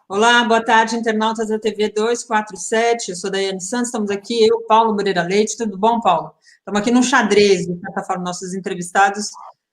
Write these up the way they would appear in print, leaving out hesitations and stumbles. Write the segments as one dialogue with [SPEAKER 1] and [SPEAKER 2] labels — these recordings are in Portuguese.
[SPEAKER 1] Olá, boa tarde, internautas da TV 247. Eu sou Daiane Santos, estamos aqui, eu, Paulo Moreira Leite. Tudo bom, Paulo? Estamos aqui num xadrez, de certa forma, nossos entrevistados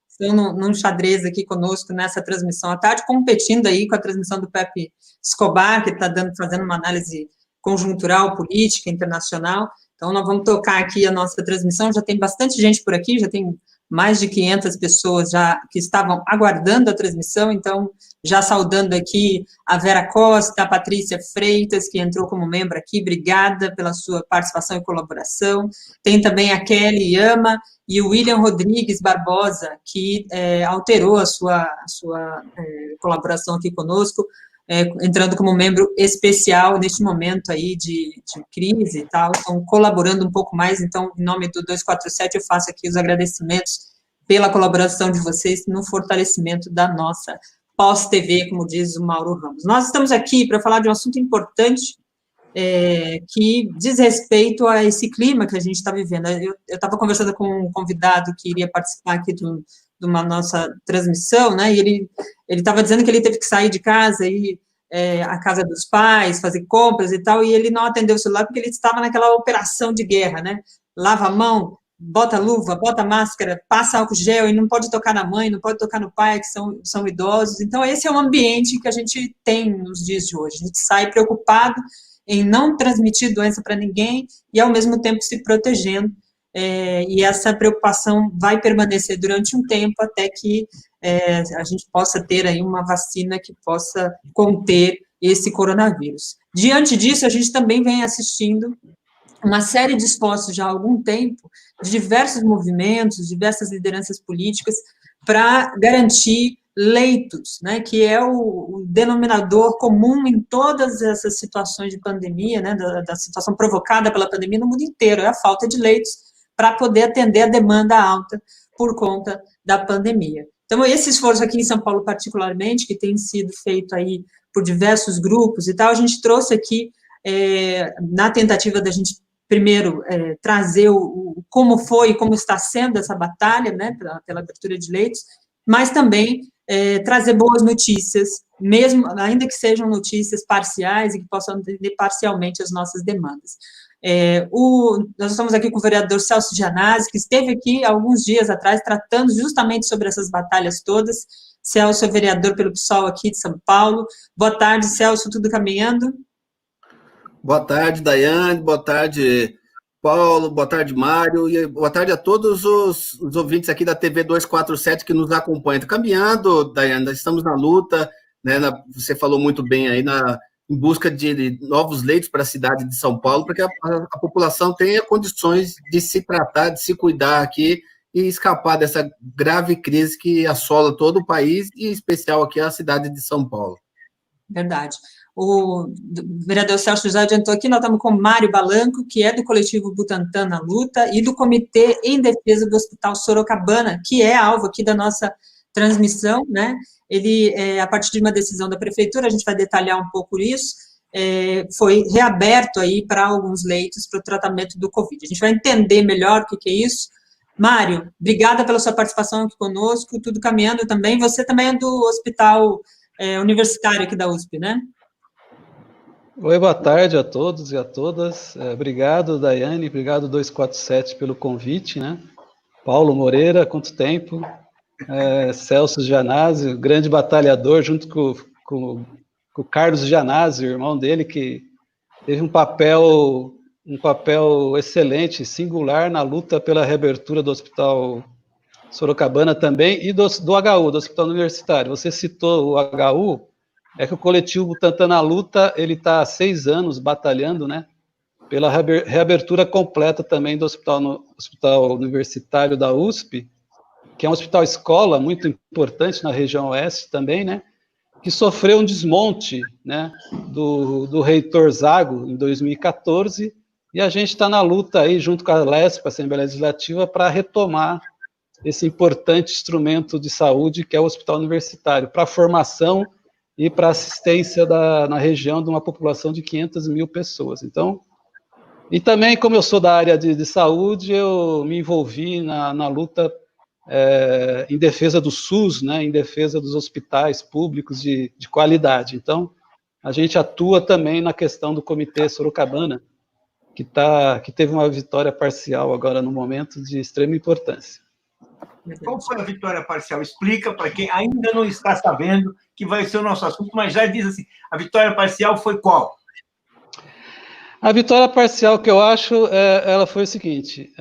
[SPEAKER 1] estão num xadrez aqui conosco nessa transmissão à tarde, competindo aí com a transmissão do Pepe Escobar, que está fazendo uma análise conjuntural, política, internacional. Então, nós vamos tocar aqui a nossa transmissão. Já tem bastante gente por aqui, já tem mais de 500 pessoas já que estavam aguardando a transmissão, então, já saudando aqui a Vera Costa, a Patrícia Freitas, que entrou como membro aqui, obrigada pela sua participação e colaboração. Tem também a Kelly Yama e o William Rodrigues Barbosa, que alterou a sua colaboração aqui conosco, entrando como membro especial neste momento aí de crise e tal, estão colaborando um pouco mais. Então, em nome do 247, eu faço aqui os agradecimentos pela colaboração de vocês no fortalecimento da nossa pós-TV, como diz o Mauro Ramos. Nós estamos aqui para falar de um assunto importante que diz respeito a esse clima que a gente está vivendo. Eu estava conversando com um convidado que iria participar aqui de uma nossa transmissão, né, e ele estava dizendo que ele teve que sair de casa, ir à casa dos pais, fazer compras e tal, e ele não atendeu o celular porque ele estava naquela operação de guerra, né, lava a mão, bota luva, bota máscara, passa álcool gel, e não pode tocar na mãe, não pode tocar no pai, que são idosos. Então, esse é o ambiente que a gente tem nos dias de hoje. A gente sai preocupado em não transmitir doença para ninguém e, ao mesmo tempo, se protegendo. E essa preocupação vai permanecer durante um tempo até que a gente possa ter aí uma vacina que possa conter esse coronavírus. Diante disso, a gente também vem assistindo uma série de esforços já há algum tempo, de diversos movimentos, diversas lideranças políticas, para garantir leitos, né, que é o denominador comum em todas essas situações de pandemia, né, da situação provocada pela pandemia no mundo inteiro, é a falta de leitos para poder atender a demanda alta por conta da pandemia. Então, esse esforço aqui em São Paulo, particularmente, que tem sido feito aí por diversos grupos e tal, a gente trouxe aqui, na tentativa da gente primeiro, trazer como foi e como está sendo essa batalha, né, pela abertura de leitos, mas também trazer boas notícias, mesmo, ainda que sejam notícias parciais e que possam atender parcialmente as nossas demandas. Nós estamos aqui com o vereador Celso Gianazzi, que esteve aqui alguns dias atrás, tratando justamente sobre essas batalhas todas. Celso é vereador pelo PSOL aqui de São Paulo. Boa tarde, Celso, tudo caminhando?
[SPEAKER 2] Boa tarde, Daiane, boa tarde, Paulo, boa tarde, Mário, e boa tarde a todos os ouvintes aqui da TV 247 que nos acompanham. Tá caminhando, Daiane, nós estamos na luta, né, você falou muito bem aí, em busca de novos leitos para a cidade de São Paulo, para que a população tenha condições de se tratar, de se cuidar aqui e escapar dessa grave crise que assola todo o país, e em especial aqui a cidade de São Paulo.
[SPEAKER 1] Verdade. O vereador Celso já adiantou aqui, nós estamos com Mário Balanco, que é do coletivo Butantan na Luta, e do Comitê em Defesa do Hospital Sorocabana, que é alvo aqui da nossa transmissão, né? Ele, a partir de uma decisão da prefeitura, a gente vai detalhar um pouco isso, foi reaberto aí para alguns leitos para o tratamento do Covid. A gente vai entender melhor o que é isso. Mário, obrigada pela sua participação aqui conosco, tudo caminhando também. Você também é do Hospital Universitário aqui da USP, né?
[SPEAKER 3] Oi, boa tarde a todos e a todas. Obrigado, Daiane, obrigado 247 pelo convite, né? Paulo Moreira, quanto tempo? Celso Gianazzi, grande batalhador, junto com o Carlos Gianazzi, irmão dele, que teve um papel excelente, singular na luta pela reabertura do Hospital Sorocabana também e do HU, do Hospital Universitário. Você citou o HU, é que o coletivo Butantan na Luta, ele está há 6 anos batalhando, né, pela reabertura completa também do Hospital Universitário da USP, que é um hospital-escola muito importante na região oeste também, né, que sofreu um desmonte, né, do reitor Zago em 2014, e a gente está na luta aí, junto com a LESP, a Assembleia Legislativa, para retomar esse importante instrumento de saúde que é o Hospital Universitário, para a formação e para assistência na região de uma população de 500 mil pessoas. Então, e também, como eu sou da área de saúde, eu me envolvi na luta em defesa do SUS, né, em defesa dos hospitais públicos de qualidade. Então, a gente atua também na questão do Comitê Sorocabana, que teve uma vitória parcial agora no momento de extrema importância.
[SPEAKER 4] Qual foi a vitória parcial? Explica para quem ainda não está sabendo, que vai ser o nosso assunto, mas já diz assim, a vitória parcial foi qual?
[SPEAKER 3] A vitória parcial que eu acho, ela foi o seguinte,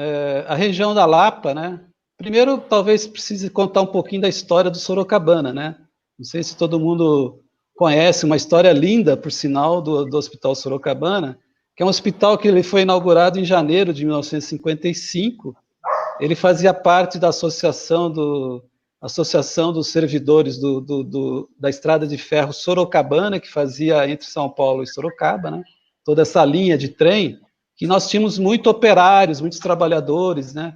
[SPEAKER 3] a região da Lapa, né? Primeiro, talvez precise contar um pouquinho da história do Sorocabana, né? Não sei se todo mundo conhece, uma história linda, por sinal, do Hospital Sorocabana, que é um hospital que ele foi inaugurado em janeiro de 1955. Ele fazia parte da Associação dos Servidores da Estrada de Ferro Sorocabana, que fazia entre São Paulo e Sorocaba, né? Toda essa linha de trem, que nós tínhamos muitos operários, muitos trabalhadores, né?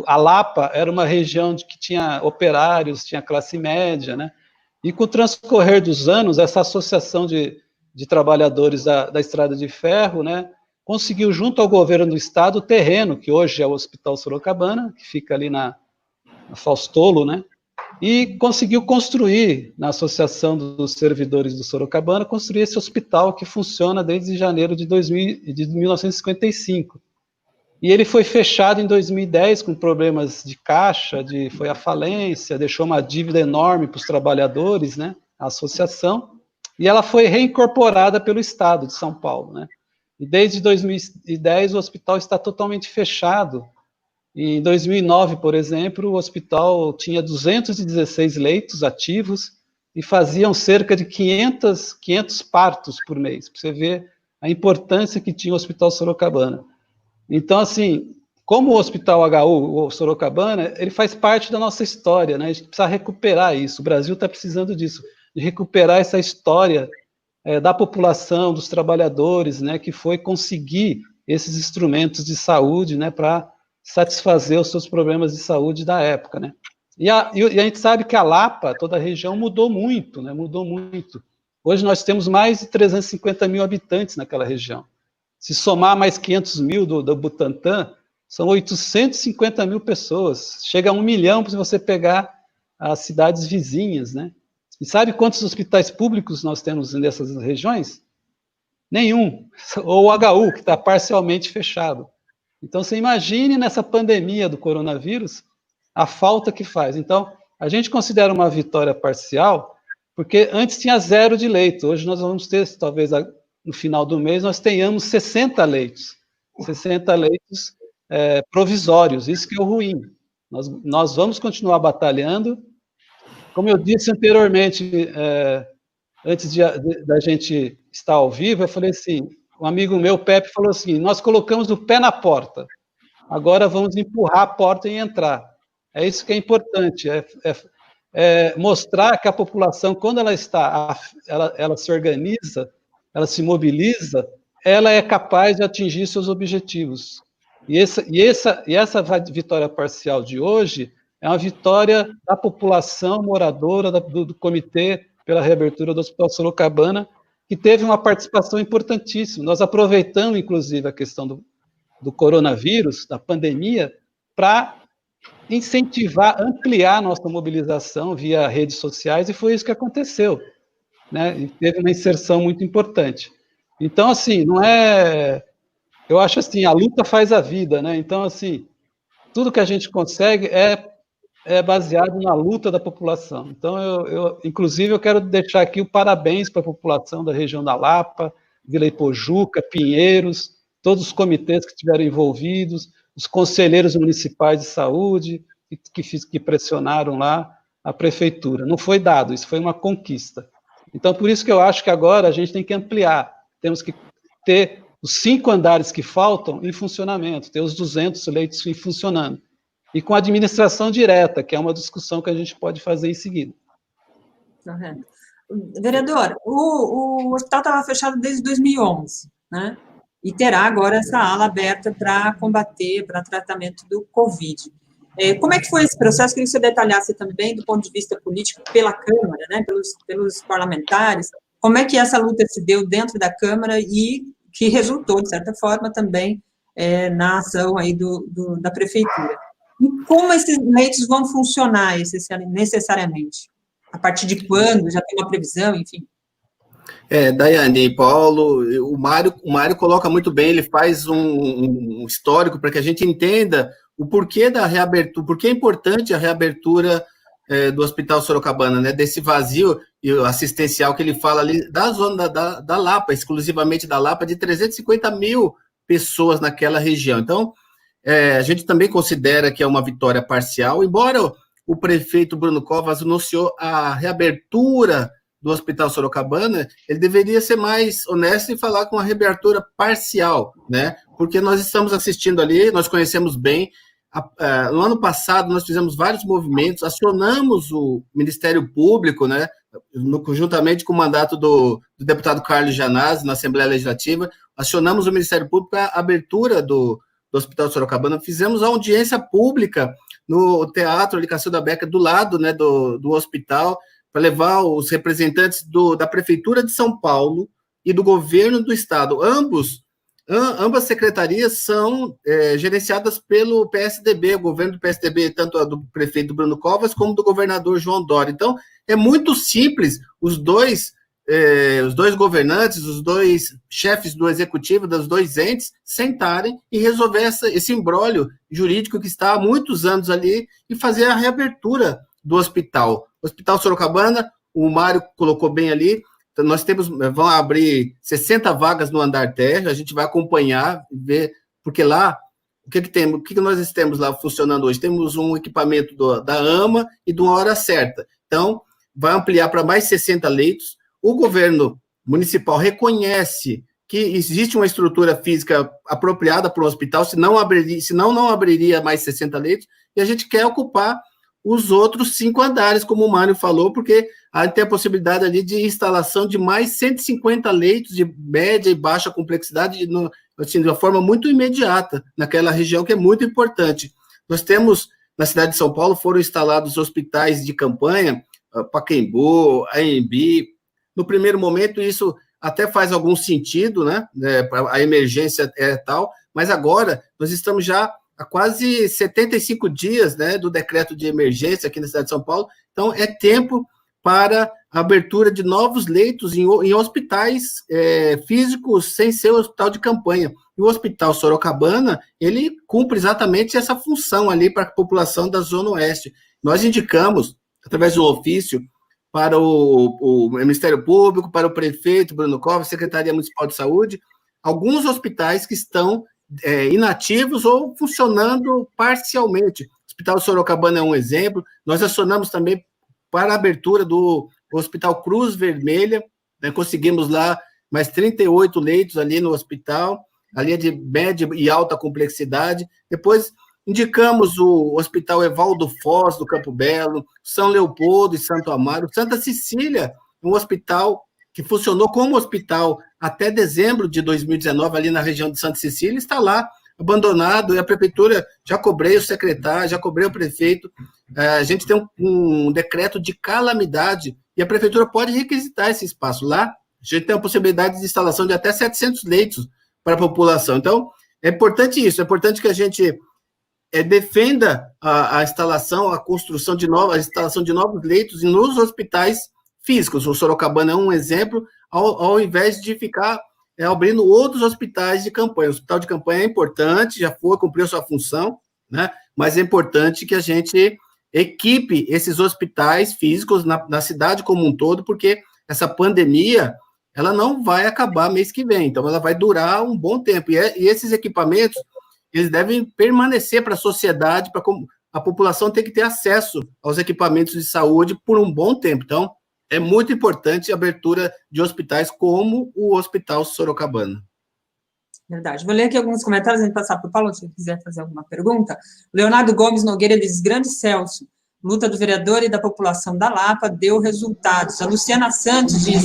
[SPEAKER 3] A Lapa era uma região que tinha operários, tinha classe média, né? E com o transcorrer dos anos, essa associação de trabalhadores da Estrada de Ferro, né, conseguiu, junto ao governo do estado, o terreno, que hoje é o Hospital Sorocabana, que fica ali na Faustolo, né? E conseguiu construir, na Associação dos Servidores do Sorocabana, construir esse hospital que funciona desde janeiro de 1955. E ele foi fechado em 2010 com problemas de caixa, foi à falência, deixou uma dívida enorme para os trabalhadores, né, a associação, e ela foi reincorporada pelo Estado de São Paulo, né. E desde 2010 o hospital está totalmente fechado. E em 2009, por exemplo, o hospital tinha 216 leitos ativos e faziam cerca de 500 partos por mês, para você ver a importância que tinha o Hospital Sorocabana. Então, assim, como o Hospital HU, o Sorocabana, ele faz parte da nossa história, né? A gente precisa recuperar isso. O Brasil está precisando disso, de recuperar essa história da população, dos trabalhadores, né? Que foi conseguir esses instrumentos de saúde, né? Para satisfazer os seus problemas de saúde da época, né? E a gente sabe que a Lapa, toda a região, mudou muito, né? Mudou muito. Hoje nós temos mais de 350 mil habitantes naquela região. Se somar mais 500 mil do Butantã, são 850 mil pessoas. Chega a 1 milhão se você pegar as cidades vizinhas, né? E sabe quantos hospitais públicos nós temos nessas regiões? Nenhum. Ou o HU, que está parcialmente fechado. Então, você imagine nessa pandemia do coronavírus a falta que faz. Então, a gente considera uma vitória parcial, porque antes tinha 0 de leito. Hoje nós vamos ter, talvez, no final do mês, nós tenhamos 60 leitos. 60 leitos provisórios, isso que é o ruim. Nós vamos continuar batalhando. Como eu disse anteriormente, antes da gente estar ao vivo, eu falei assim, um amigo meu, Pepe, falou assim, nós colocamos o pé na porta, agora vamos empurrar a porta e entrar. É isso que é importante, mostrar que a população, quando ela se organiza, ela se mobiliza, ela é capaz de atingir seus objetivos. E essa vitória parcial de hoje é uma vitória da população moradora do Comitê pela Reabertura do Hospital Sorocabana, que teve uma participação importantíssima. Nós aproveitamos, inclusive, a questão do coronavírus, da pandemia, para incentivar, ampliar a nossa mobilização via redes sociais, e foi isso que aconteceu, né? E teve uma inserção muito importante. Então, assim, não é... Eu acho assim, a luta faz a vida, né? Então, assim, tudo que a gente consegue é baseado na luta da população. Então, inclusive, eu quero deixar aqui o parabéns para a população da região da Lapa, Vila Ipojuca, Pinheiros, todos os comitês que estiveram envolvidos, os conselheiros municipais de saúde, que pressionaram lá a prefeitura. Não foi dado, isso foi uma conquista. Então, por isso que eu acho que agora a gente tem que ampliar, temos que ter os 5 andares que faltam em funcionamento, ter os 200 leitos funcionando. E com administração direta, que é uma discussão que a gente pode fazer em seguida.
[SPEAKER 1] Correto. Vereador, o hospital estava fechado desde 2011, né? E terá agora essa ala aberta para combater, para tratamento do Covid. Como é que foi esse processo? Queria que você detalhasse também, do ponto de vista político, pela Câmara, né? Pelos parlamentares, como é que essa luta se deu dentro da Câmara e que resultou, de certa forma, também na ação aí da Prefeitura. E como esses leitos vão funcionar necessariamente? A partir de quando? Já tem uma previsão, enfim?
[SPEAKER 2] Daiane e Paulo, o Mário coloca muito bem, ele faz um histórico para que a gente entenda o porquê da reabertura, por que é importante a reabertura do Hospital Sorocabana, né, desse vazio assistencial que ele fala ali, da zona da Lapa, exclusivamente da Lapa, de 350 mil pessoas naquela região. Então, a gente também considera que é uma vitória parcial, embora o prefeito Bruno Covas anunciou a reabertura do Hospital Sorocabana, ele deveria ser mais honesto e falar com a reabertura parcial, né? Porque nós estamos assistindo ali, nós conhecemos bem. No ano passado, nós fizemos vários movimentos, acionamos o Ministério Público, né? Conjuntamente com o mandato do deputado Carlos Janazzi, na Assembleia Legislativa, acionamos o Ministério Público para a abertura do Hospital Sorocabana, fizemos a audiência pública no Teatro de Cacilda Becker, do lado, né, do hospital, para levar os representantes da Prefeitura de São Paulo e do Governo do Estado. Ambas secretarias são gerenciadas pelo PSDB, o governo do PSDB, tanto a do prefeito Bruno Covas, como do governador João Dória. Então, é muito simples os dois governantes, os dois chefes do executivo, dos dois entes, sentarem e resolver esse imbróglio jurídico que está há muitos anos ali e fazer a reabertura do hospital. O Hospital Sorocabana, o Mário colocou bem ali, nós vão abrir 60 vagas no andar térreo, a gente vai acompanhar, ver, porque lá, o que nós temos lá funcionando hoje? Temos um equipamento da AMA e de uma hora certa. Então, vai ampliar para mais 60 leitos. O governo municipal reconhece que existe uma estrutura física apropriada para o hospital, senão não abriria mais 60 leitos, e a gente quer ocupar os outros 5 andares, como o Mário falou, porque tem a possibilidade ali de instalação de mais 150 leitos de média e baixa complexidade, assim, de uma forma muito imediata, naquela região que é muito importante. Nós temos, na cidade de São Paulo, foram instalados hospitais de campanha, Pacaembu, AMB. No primeiro momento, isso até faz algum sentido, né? A emergência é tal, mas agora nós estamos já há quase 75 dias, né, do decreto de emergência aqui na cidade de São Paulo, então é tempo para a abertura de novos leitos em hospitais físicos, sem ser o hospital de campanha. E o Hospital Sorocabana, ele cumpre exatamente essa função ali para a população da Zona Oeste. Nós indicamos, através de um ofício, para o Ministério Público, para o prefeito Bruno Covas, Secretaria Municipal de Saúde, alguns hospitais que estão inativos ou funcionando parcialmente. O Hospital Sorocabana é um exemplo. Nós acionamos também para a abertura do Hospital Cruz Vermelha, né, conseguimos lá mais 38 leitos ali no hospital, ali é de média e alta complexidade. Depois indicamos o Hospital Evaldo Foz, do Campo Belo, São Leopoldo e Santo Amaro, Santa Cecília, um hospital que funcionou como hospital até dezembro de 2019, ali na região de Santa Cecília, está lá, abandonado, e a prefeitura, já cobrei o secretário, já cobrei o prefeito, a gente tem um decreto de calamidade, e a prefeitura pode requisitar esse espaço lá, a gente tem a possibilidade de instalação de até 700 leitos para a população. Então, é importante isso, é importante que a gente defenda a instalação, a construção de a instalação de novos leitos nos hospitais físicos. O Sorocabana é um exemplo, ao invés de ficar abrindo outros hospitais de campanha. O hospital de campanha é importante, já cumpriu sua função, né? Mas é importante que a gente equipe esses hospitais físicos na cidade como um todo, porque essa pandemia, ela não vai acabar mês que vem, então ela vai durar um bom tempo. E esses equipamentos, eles devem permanecer para a sociedade, para a população ter que ter acesso aos equipamentos de saúde por um bom tempo. Então, é muito importante a abertura de hospitais como o Hospital Sorocabana.
[SPEAKER 1] Verdade. Vou ler aqui alguns comentários antes de passar para o Paulo, se quiser fazer alguma pergunta. Leonardo Gomes Nogueira diz: grande Celso, luta do vereador e da população da Lapa deu resultados. A Luciana Santos diz: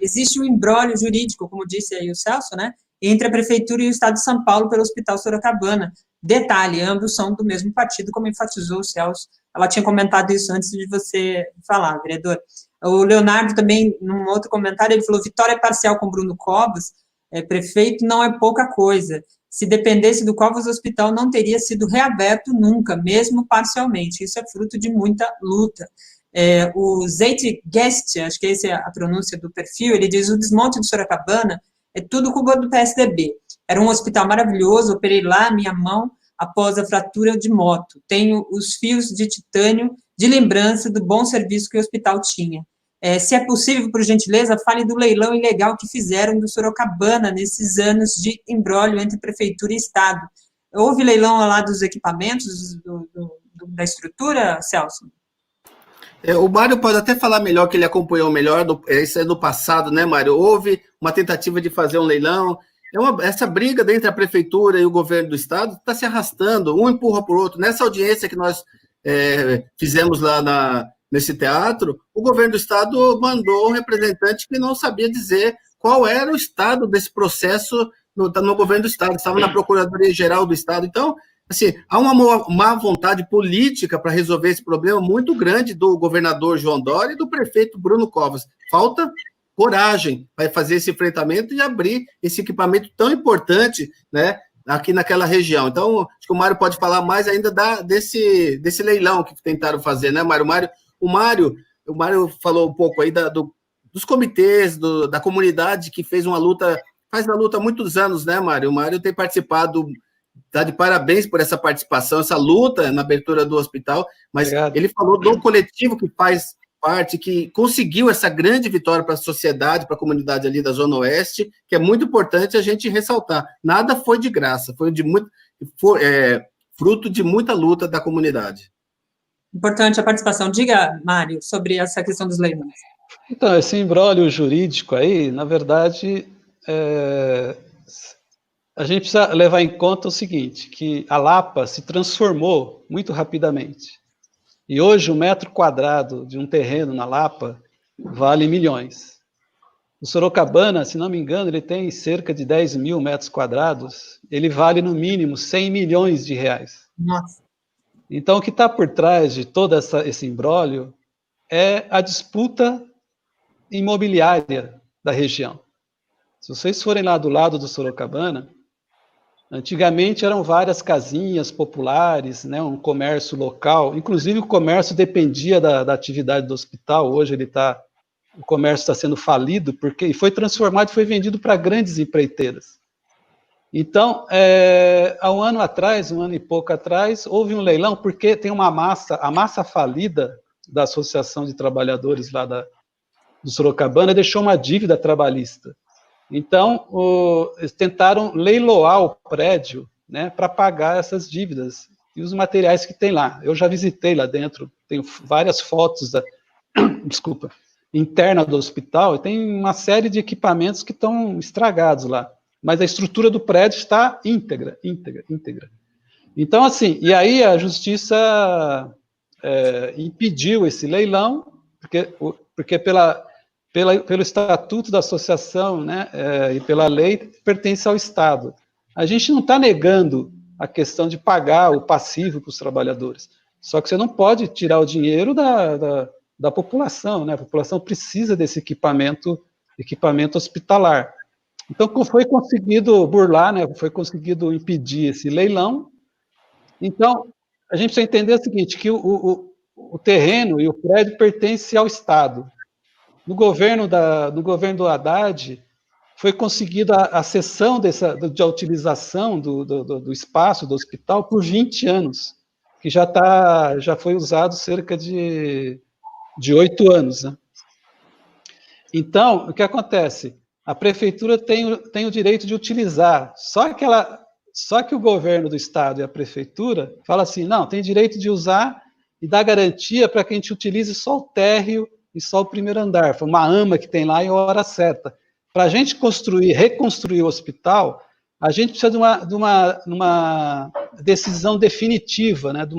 [SPEAKER 1] existe um imbróglio jurídico, como disse aí o Celso, né, entre a Prefeitura e o Estado de São Paulo pelo Hospital Sorocabana. Detalhe, ambos são do mesmo partido, como enfatizou o Celso. Ela tinha comentado isso antes de você falar, vereador. O Leonardo também, num outro comentário, ele falou: vitória parcial com Bruno Covas, prefeito, não é pouca coisa. Se dependesse do Covas, o hospital não teria sido reaberto nunca, mesmo parcialmente. Isso é fruto de muita luta. O Zeitgeist, acho que essa é a pronúncia do perfil, ele diz: o desmonte de Sorocabana é tudo culpa do PSDB. Era um hospital maravilhoso, operei lá minha mão após a fratura de moto. Tenho os fios de titânio de lembrança do bom serviço que o hospital tinha. Se é possível, por gentileza, fale do leilão ilegal que fizeram do Sorocabana nesses anos de imbróglio entre prefeitura e Estado. Houve leilão lá dos equipamentos, da estrutura, Celso?
[SPEAKER 2] O Mário pode até falar melhor, que ele acompanhou melhor, isso é no passado, né, Mário? Houve uma tentativa de fazer um leilão, essa briga entre a prefeitura e o governo do estado está se arrastando, um empurra por outro. Nessa audiência que nós fizemos lá nesse teatro, o governo do estado mandou um representante que não sabia dizer qual era o estado desse processo no governo do estado, estava na Procuradoria-Geral do Estado. Então, assim, há uma má vontade política para resolver esse problema muito grande do governador João Dória e do prefeito Bruno Covas. Falta coragem para fazer esse enfrentamento e abrir esse equipamento tão importante, né, aqui naquela região. Então, acho que o Mário pode falar mais ainda desse leilão que tentaram fazer, né, Mário? O Mário falou um pouco aí dos comitês, da comunidade que faz uma luta há muitos anos, né, Mário? O Mário tem participado, está de parabéns por essa participação, essa luta na abertura do hospital, mas Obrigado. Ele falou do coletivo que faz parte, que conseguiu essa grande vitória para a sociedade, para a comunidade ali da Zona Oeste, que é muito importante a gente ressaltar. Nada foi de graça, foi fruto de muita luta da comunidade.
[SPEAKER 1] Importante a participação. Diga, Mário, sobre essa questão dos leilões.
[SPEAKER 3] Então, esse imbróglio jurídico aí, na verdade, a gente precisa levar em conta o seguinte, que a Lapa se transformou muito rapidamente. E hoje, 1 metro quadrado de um terreno na Lapa vale milhões. O Sorocabana, se não me engano, ele tem cerca de 10 mil metros quadrados, ele vale, no mínimo, 100 milhões de reais.
[SPEAKER 1] Nossa.
[SPEAKER 3] Então, o que está por trás de todo esse imbróglio é a disputa imobiliária da região. Se vocês forem lá do lado do Sorocabana, antigamente eram várias casinhas populares, né, um comércio local, inclusive o comércio dependia da atividade do hospital, hoje o comércio está sendo falido, porque foi transformado e foi vendido para grandes empreiteiras. Então, há um ano e pouco atrás, houve um leilão, porque tem a massa falida da Associação de Trabalhadores lá do Sorocabana deixou uma dívida trabalhista. Então, eles tentaram leiloar o prédio, né, para pagar essas dívidas e os materiais que tem lá. Eu já visitei lá dentro, tenho várias fotos interna do hospital, e tem uma série de equipamentos que estão estragados lá. Mas a estrutura do prédio está íntegra. Então, assim, e aí a justiça impediu esse leilão, porque pelo estatuto da associação, né, e pela lei, pertence ao Estado. A gente não está negando a questão de pagar o passivo para os trabalhadores, só que você não pode tirar o dinheiro da população, né? A população precisa desse equipamento hospitalar. Então, foi conseguido burlar, né, foi conseguido impedir esse leilão. Então, a gente precisa entender o seguinte, que o terreno e o prédio pertencem ao Estado. No governo do Haddad, foi conseguida a cessão da utilização do espaço do hospital por 20 anos, que já foi usado cerca de 8 anos. Né? Então, o que acontece? A prefeitura tem o direito de utilizar, só que o governo do estado e a prefeitura fala assim, não, tem direito de usar e dá garantia para que a gente utilize só o térreo e só o primeiro andar, foi uma AMA que tem lá em hora certa. Para a gente reconstruir o hospital, a gente precisa de uma decisão definitiva, né, de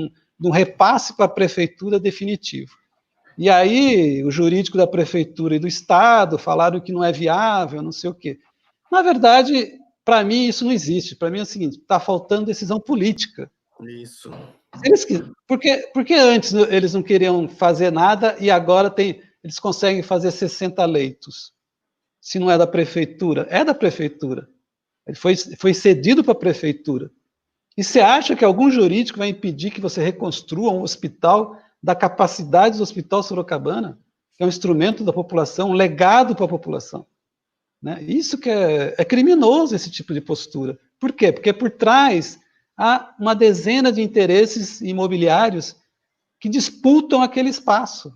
[SPEAKER 3] um repasse para a prefeitura definitivo. E aí, o jurídico da prefeitura e do Estado falaram que não é viável, não sei o quê. Na verdade, para mim, isso não existe. Para mim é o seguinte, está faltando decisão política.
[SPEAKER 2] Isso.
[SPEAKER 3] Porque antes eles não queriam fazer nada e agora eles conseguem fazer 60 leitos. Se não é da prefeitura, é da prefeitura. Ele foi cedido para a prefeitura. E você acha que algum jurídico vai impedir que você reconstrua um hospital da capacidade do Hospital Sorocabana, que é um instrumento da população, um legado para a população. Né? Isso que é criminoso, esse tipo de postura. Por quê? Porque por trás há uma dezena de interesses imobiliários que disputam aquele espaço.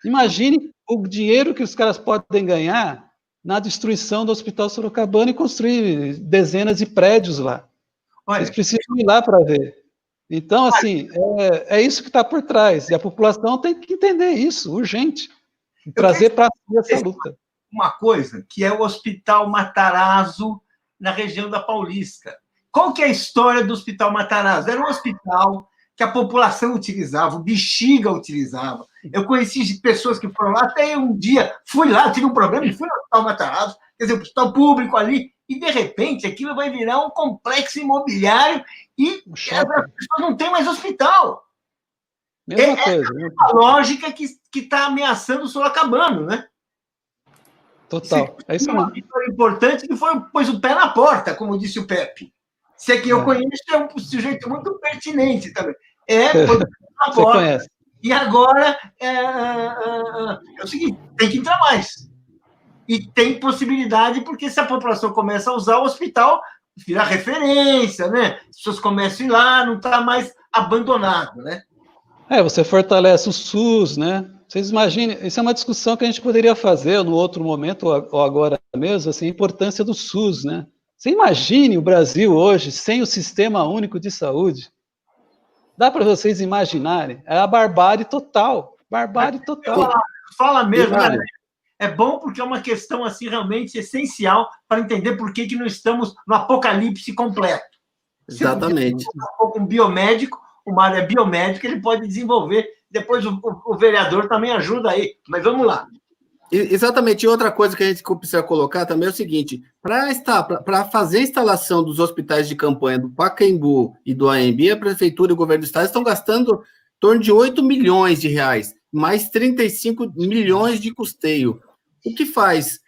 [SPEAKER 3] Imagine o dinheiro que os caras podem ganhar na destruição do Hospital Sorocabana e construir dezenas de prédios lá.
[SPEAKER 4] Olha,
[SPEAKER 3] eles precisam ir lá para ver. Então, assim, é isso que está por trás. E a população tem que entender isso, urgente. E trazer para si essa luta.
[SPEAKER 4] Uma coisa, que é o Hospital Matarazzo, na região da Paulista. Qual que é a história do Hospital Matarazzo? Era um hospital que a população utilizava, o Bexiga utilizava. Eu conheci pessoas que foram lá, até um dia fui lá, tive um problema e fui no Hospital Matarazzo, quer dizer, o hospital público ali, e de repente aquilo vai virar um complexo imobiliário e as pessoas não têm mais hospital.
[SPEAKER 3] Mesma coisa.
[SPEAKER 4] A lógica que está ameaçando o Sorocabano, né?
[SPEAKER 3] Total. É isso mesmo.
[SPEAKER 4] Uma vitória importante que foi, pôs o pé na porta, como disse o Pepe. Se é que eu conheço, é um sujeito muito pertinente também. Pôs o pé na porta. Você conhece. E agora é o seguinte, tem que entrar mais. E tem possibilidade, porque se a população começa a usar o hospital, vira referência, né? As pessoas começam a ir lá, não está mais abandonado, né?
[SPEAKER 3] Você fortalece o SUS, né? Vocês imaginem, isso é uma discussão que a gente poderia fazer no outro momento, ou agora mesmo, assim, a importância do SUS, né? Você imagine o Brasil hoje sem o Sistema Único de Saúde? Dá para vocês imaginarem? É a barbárie total. Barbárie total.
[SPEAKER 4] Fala mesmo, né? É bom porque é uma questão assim realmente essencial para entender por que não estamos no apocalipse completo.
[SPEAKER 2] Exatamente.
[SPEAKER 4] Se for um biomédico, o Mário é biomédico, ele pode desenvolver. Depois o vereador também ajuda aí. Mas vamos lá.
[SPEAKER 2] Exatamente. E outra coisa que a gente precisa colocar também é o seguinte: para fazer a instalação dos hospitais de campanha do Pacaembu e do AMB, a Prefeitura e o Governo do Estado estão gastando em torno de 8 milhões de reais, mais 35 milhões de custeio. O que faz?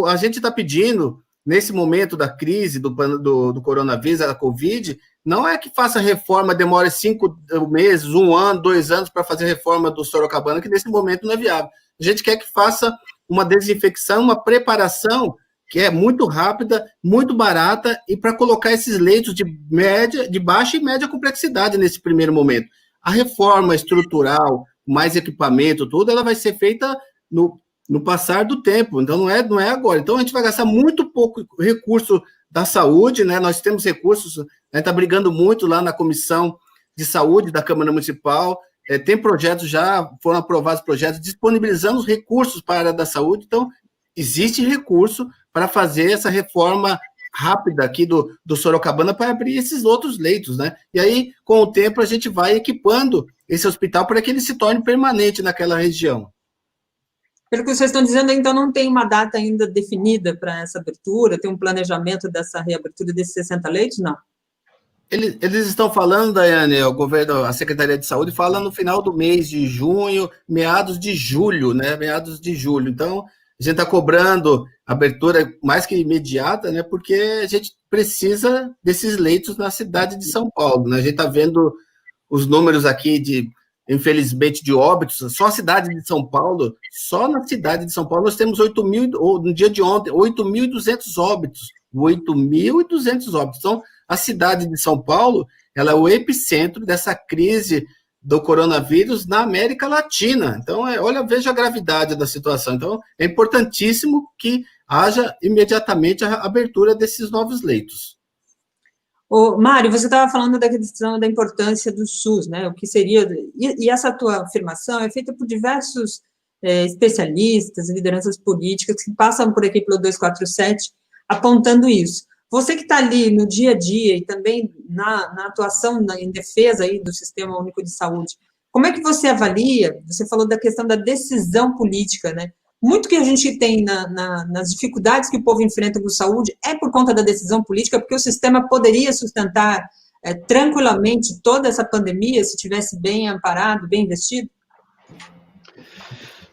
[SPEAKER 2] A gente está pedindo, nesse momento da crise do coronavírus, da Covid, não é que faça reforma, demore 5 meses, 1 ano, 2 anos para fazer reforma do Sorocabana, que nesse momento não é viável. A gente quer que faça uma desinfecção, uma preparação que é muito rápida, muito barata, e para colocar esses leitos de baixa e média complexidade nesse primeiro momento. A reforma estrutural, mais equipamento, tudo, ela vai ser feita no passar do tempo, então não é agora. Então a gente vai gastar muito pouco recurso da saúde, né? Nós temos recursos, a gente está brigando muito lá na Comissão de Saúde da Câmara Municipal, tem projetos já, foram aprovados projetos, disponibilizando recursos para a área da saúde, então existe recurso para fazer essa reforma rápida aqui do Sorocabana para abrir esses outros leitos, né? E aí, com o tempo, a gente vai equipando esse hospital para que ele se torne permanente naquela região.
[SPEAKER 1] Pelo que vocês estão dizendo, então não tem uma data ainda definida para essa abertura? Tem um planejamento dessa reabertura desses 60 leitos? Não.
[SPEAKER 2] Eles estão falando, Daiane, o governo, a Secretaria de Saúde fala no final do mês de junho, meados de julho, né? Meados de julho. Então, a gente está cobrando abertura mais que imediata, né? Porque a gente precisa desses leitos na cidade de São Paulo, né? A gente está vendo os números aqui infelizmente, de óbitos, só a cidade de São Paulo, só na cidade de São Paulo nós temos 8.000, ou no dia de ontem, 8.200 óbitos. 8.200 óbitos. Então, a cidade de São Paulo, ela é o epicentro dessa crise do coronavírus na América Latina. Então, veja a gravidade da situação. Então, é importantíssimo que haja imediatamente a abertura desses novos leitos.
[SPEAKER 1] Mário, você estava falando da questão da importância do SUS, né? O que seria... E essa tua afirmação é feita por diversos especialistas, lideranças políticas que passam por aqui pelo 247, apontando isso. Você que está ali no dia a dia e também na atuação em defesa aí do Sistema Único de Saúde, como é que você avalia? Você falou da questão da decisão política, né? Muito que a gente tem nas dificuldades que o povo enfrenta com saúde é por conta da decisão política, porque o sistema poderia sustentar tranquilamente toda essa pandemia se tivesse bem amparado, bem investido?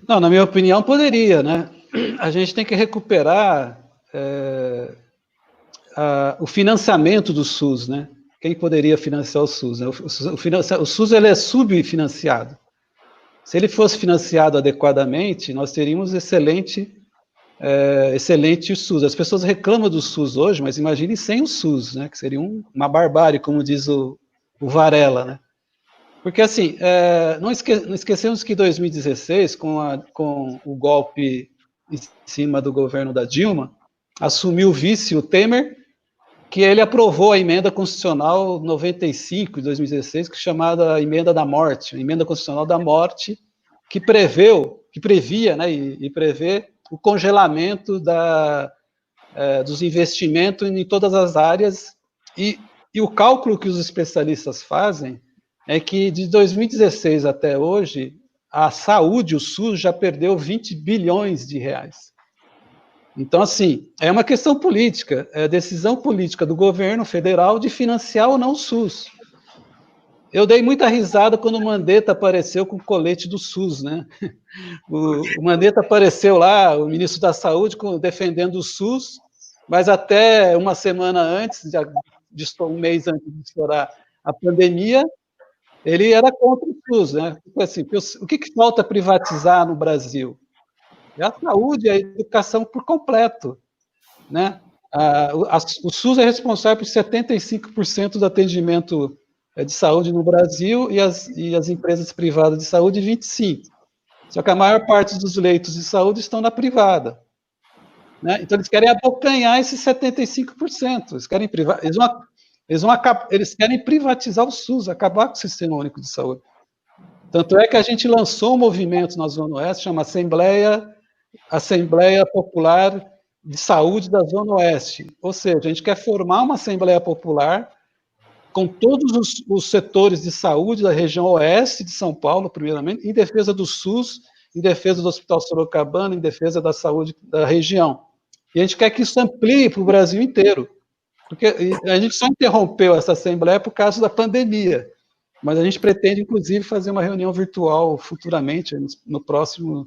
[SPEAKER 3] Não, na minha opinião, poderia, né? A gente tem que recuperar o financiamento do SUS, né? quem poderia financiar o SUS, né? O SUS ele é subfinanciado. Se ele fosse financiado adequadamente, nós teríamos excelente SUS. As pessoas reclamam do SUS hoje, mas imagine sem o SUS, né? Que seria uma barbárie, como diz o Varela, né? Porque, assim, não esquecemos que em 2016, com o golpe em cima do governo da Dilma, assumiu o vice, o Temer, que ele aprovou a emenda constitucional 95 de 2016, que é chamada a emenda da morte, a emenda constitucional da morte, que previa, né, e prevê o congelamento dos investimentos em todas as áreas, e o cálculo que os especialistas fazem é que de 2016 até hoje, a saúde, o SUS, já perdeu 20 bilhões de reais. Então, assim, é uma questão política, é decisão política do governo federal de financiar ou não o SUS. Eu dei muita risada quando o Mandetta apareceu com o colete do SUS, né? O Mandetta apareceu lá, o ministro da Saúde, defendendo o SUS, mas até uma semana antes, um mês antes de estourar a pandemia, ele era contra o SUS, né? Assim, o que falta privatizar no Brasil? É a saúde e a educação por completo, né? O SUS é responsável por 75% do atendimento de saúde no Brasil e as empresas privadas de saúde 25%. Só que a maior parte dos leitos de saúde estão na privada, né? Então eles querem abocanhar esses 75%. Eles querem privatizar o SUS, acabar com o Sistema Único de Saúde. Tanto é que a gente lançou um movimento na Zona Oeste, chama Assembleia Popular de Saúde da Zona Oeste. Ou seja, a gente quer formar uma Assembleia Popular com todos os setores de saúde da região oeste de São Paulo, primeiramente, em defesa do SUS, em defesa do Hospital Sorocabana, em defesa da saúde da região. E a gente quer que isso amplie para o Brasil inteiro. Porque a gente só interrompeu essa Assembleia por causa da pandemia, mas a gente pretende, inclusive, fazer uma reunião virtual futuramente, na próxima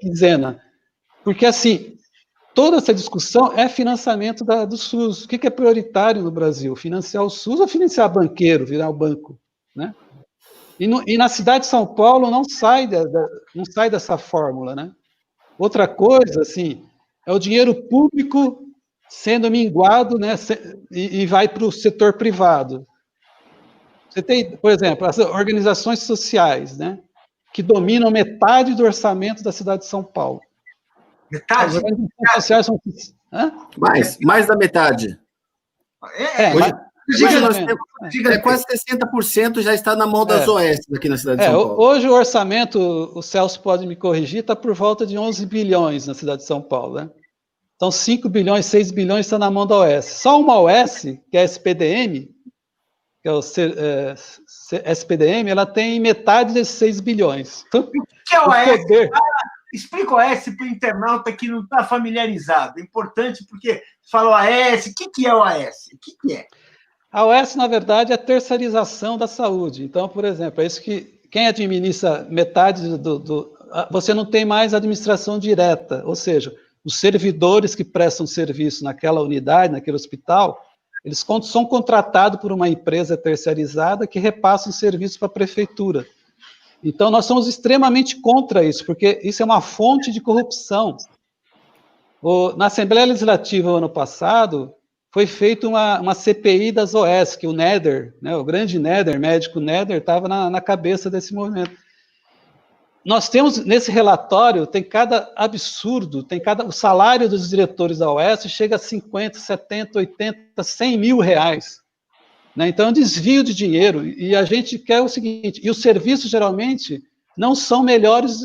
[SPEAKER 3] quinzena. Porque, assim, toda essa discussão é financiamento do SUS. O que é prioritário no Brasil? Financiar o SUS ou financiar banqueiro, virar o banco, né? E na cidade de São Paulo não sai dessa fórmula, né? Outra coisa, assim, é o dinheiro público sendo minguado, né, e vai para o setor privado. Você tem, por exemplo, as organizações sociais, né, que dominam metade do orçamento da cidade de São Paulo.
[SPEAKER 4] Metade?
[SPEAKER 3] As organizações sociais são...
[SPEAKER 2] Mais da metade. Hoje nós temos, quase 60% já está na mão das OS aqui na cidade de São Paulo.
[SPEAKER 3] Hoje o orçamento, o Celso pode me corrigir, está por volta de 11 bilhões na cidade de São Paulo, né? Então, 5 bilhões, 6 bilhões está na mão da OS. Só uma OS, que é a SPDM, que é o SPDM, ela tem metade desses 6 bilhões. Então,
[SPEAKER 4] o que é a OS? Explica o OS para o internauta que não está familiarizado. É importante porque falou OS. O que é o OS? O que é?
[SPEAKER 3] A OS, na verdade, é a terceirização da saúde. Então, por exemplo, é isso que quem administra metade você não tem mais administração direta, ou seja, os servidores que prestam serviço naquela unidade, naquele hospital, eles são contratados por uma empresa terceirizada que repassa o serviço para a prefeitura. Então, nós somos extremamente contra isso, porque isso é uma fonte de corrupção. Na Assembleia Legislativa, ano passado, foi feita uma CPI das OS, que o Néder, né, o grande Néder, médico Néder, estava na cabeça desse movimento. Nós temos, nesse relatório, tem cada absurdo, o salário dos diretores da OS chega a 50, 70, 80, 100 mil reais. Né? Então, é um desvio de dinheiro, e a gente quer o seguinte, e os serviços, geralmente, não são melhores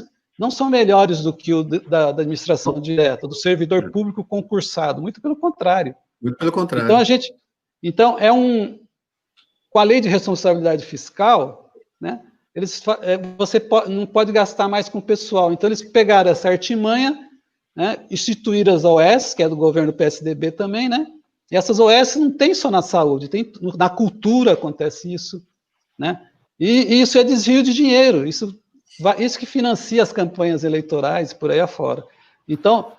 [SPEAKER 3] do que o da administração direta, do servidor público concursado, muito pelo contrário.
[SPEAKER 2] Muito pelo contrário.
[SPEAKER 3] Então, com a lei de responsabilidade fiscal, né, você não pode gastar mais com o pessoal. Então, eles pegaram essa artimanha, né, instituíram as OS, que é do governo PSDB também, né, e essas OS não tem só na saúde, na cultura acontece isso, né, e isso é desvio de dinheiro, isso que financia as campanhas eleitorais por aí afora. Então,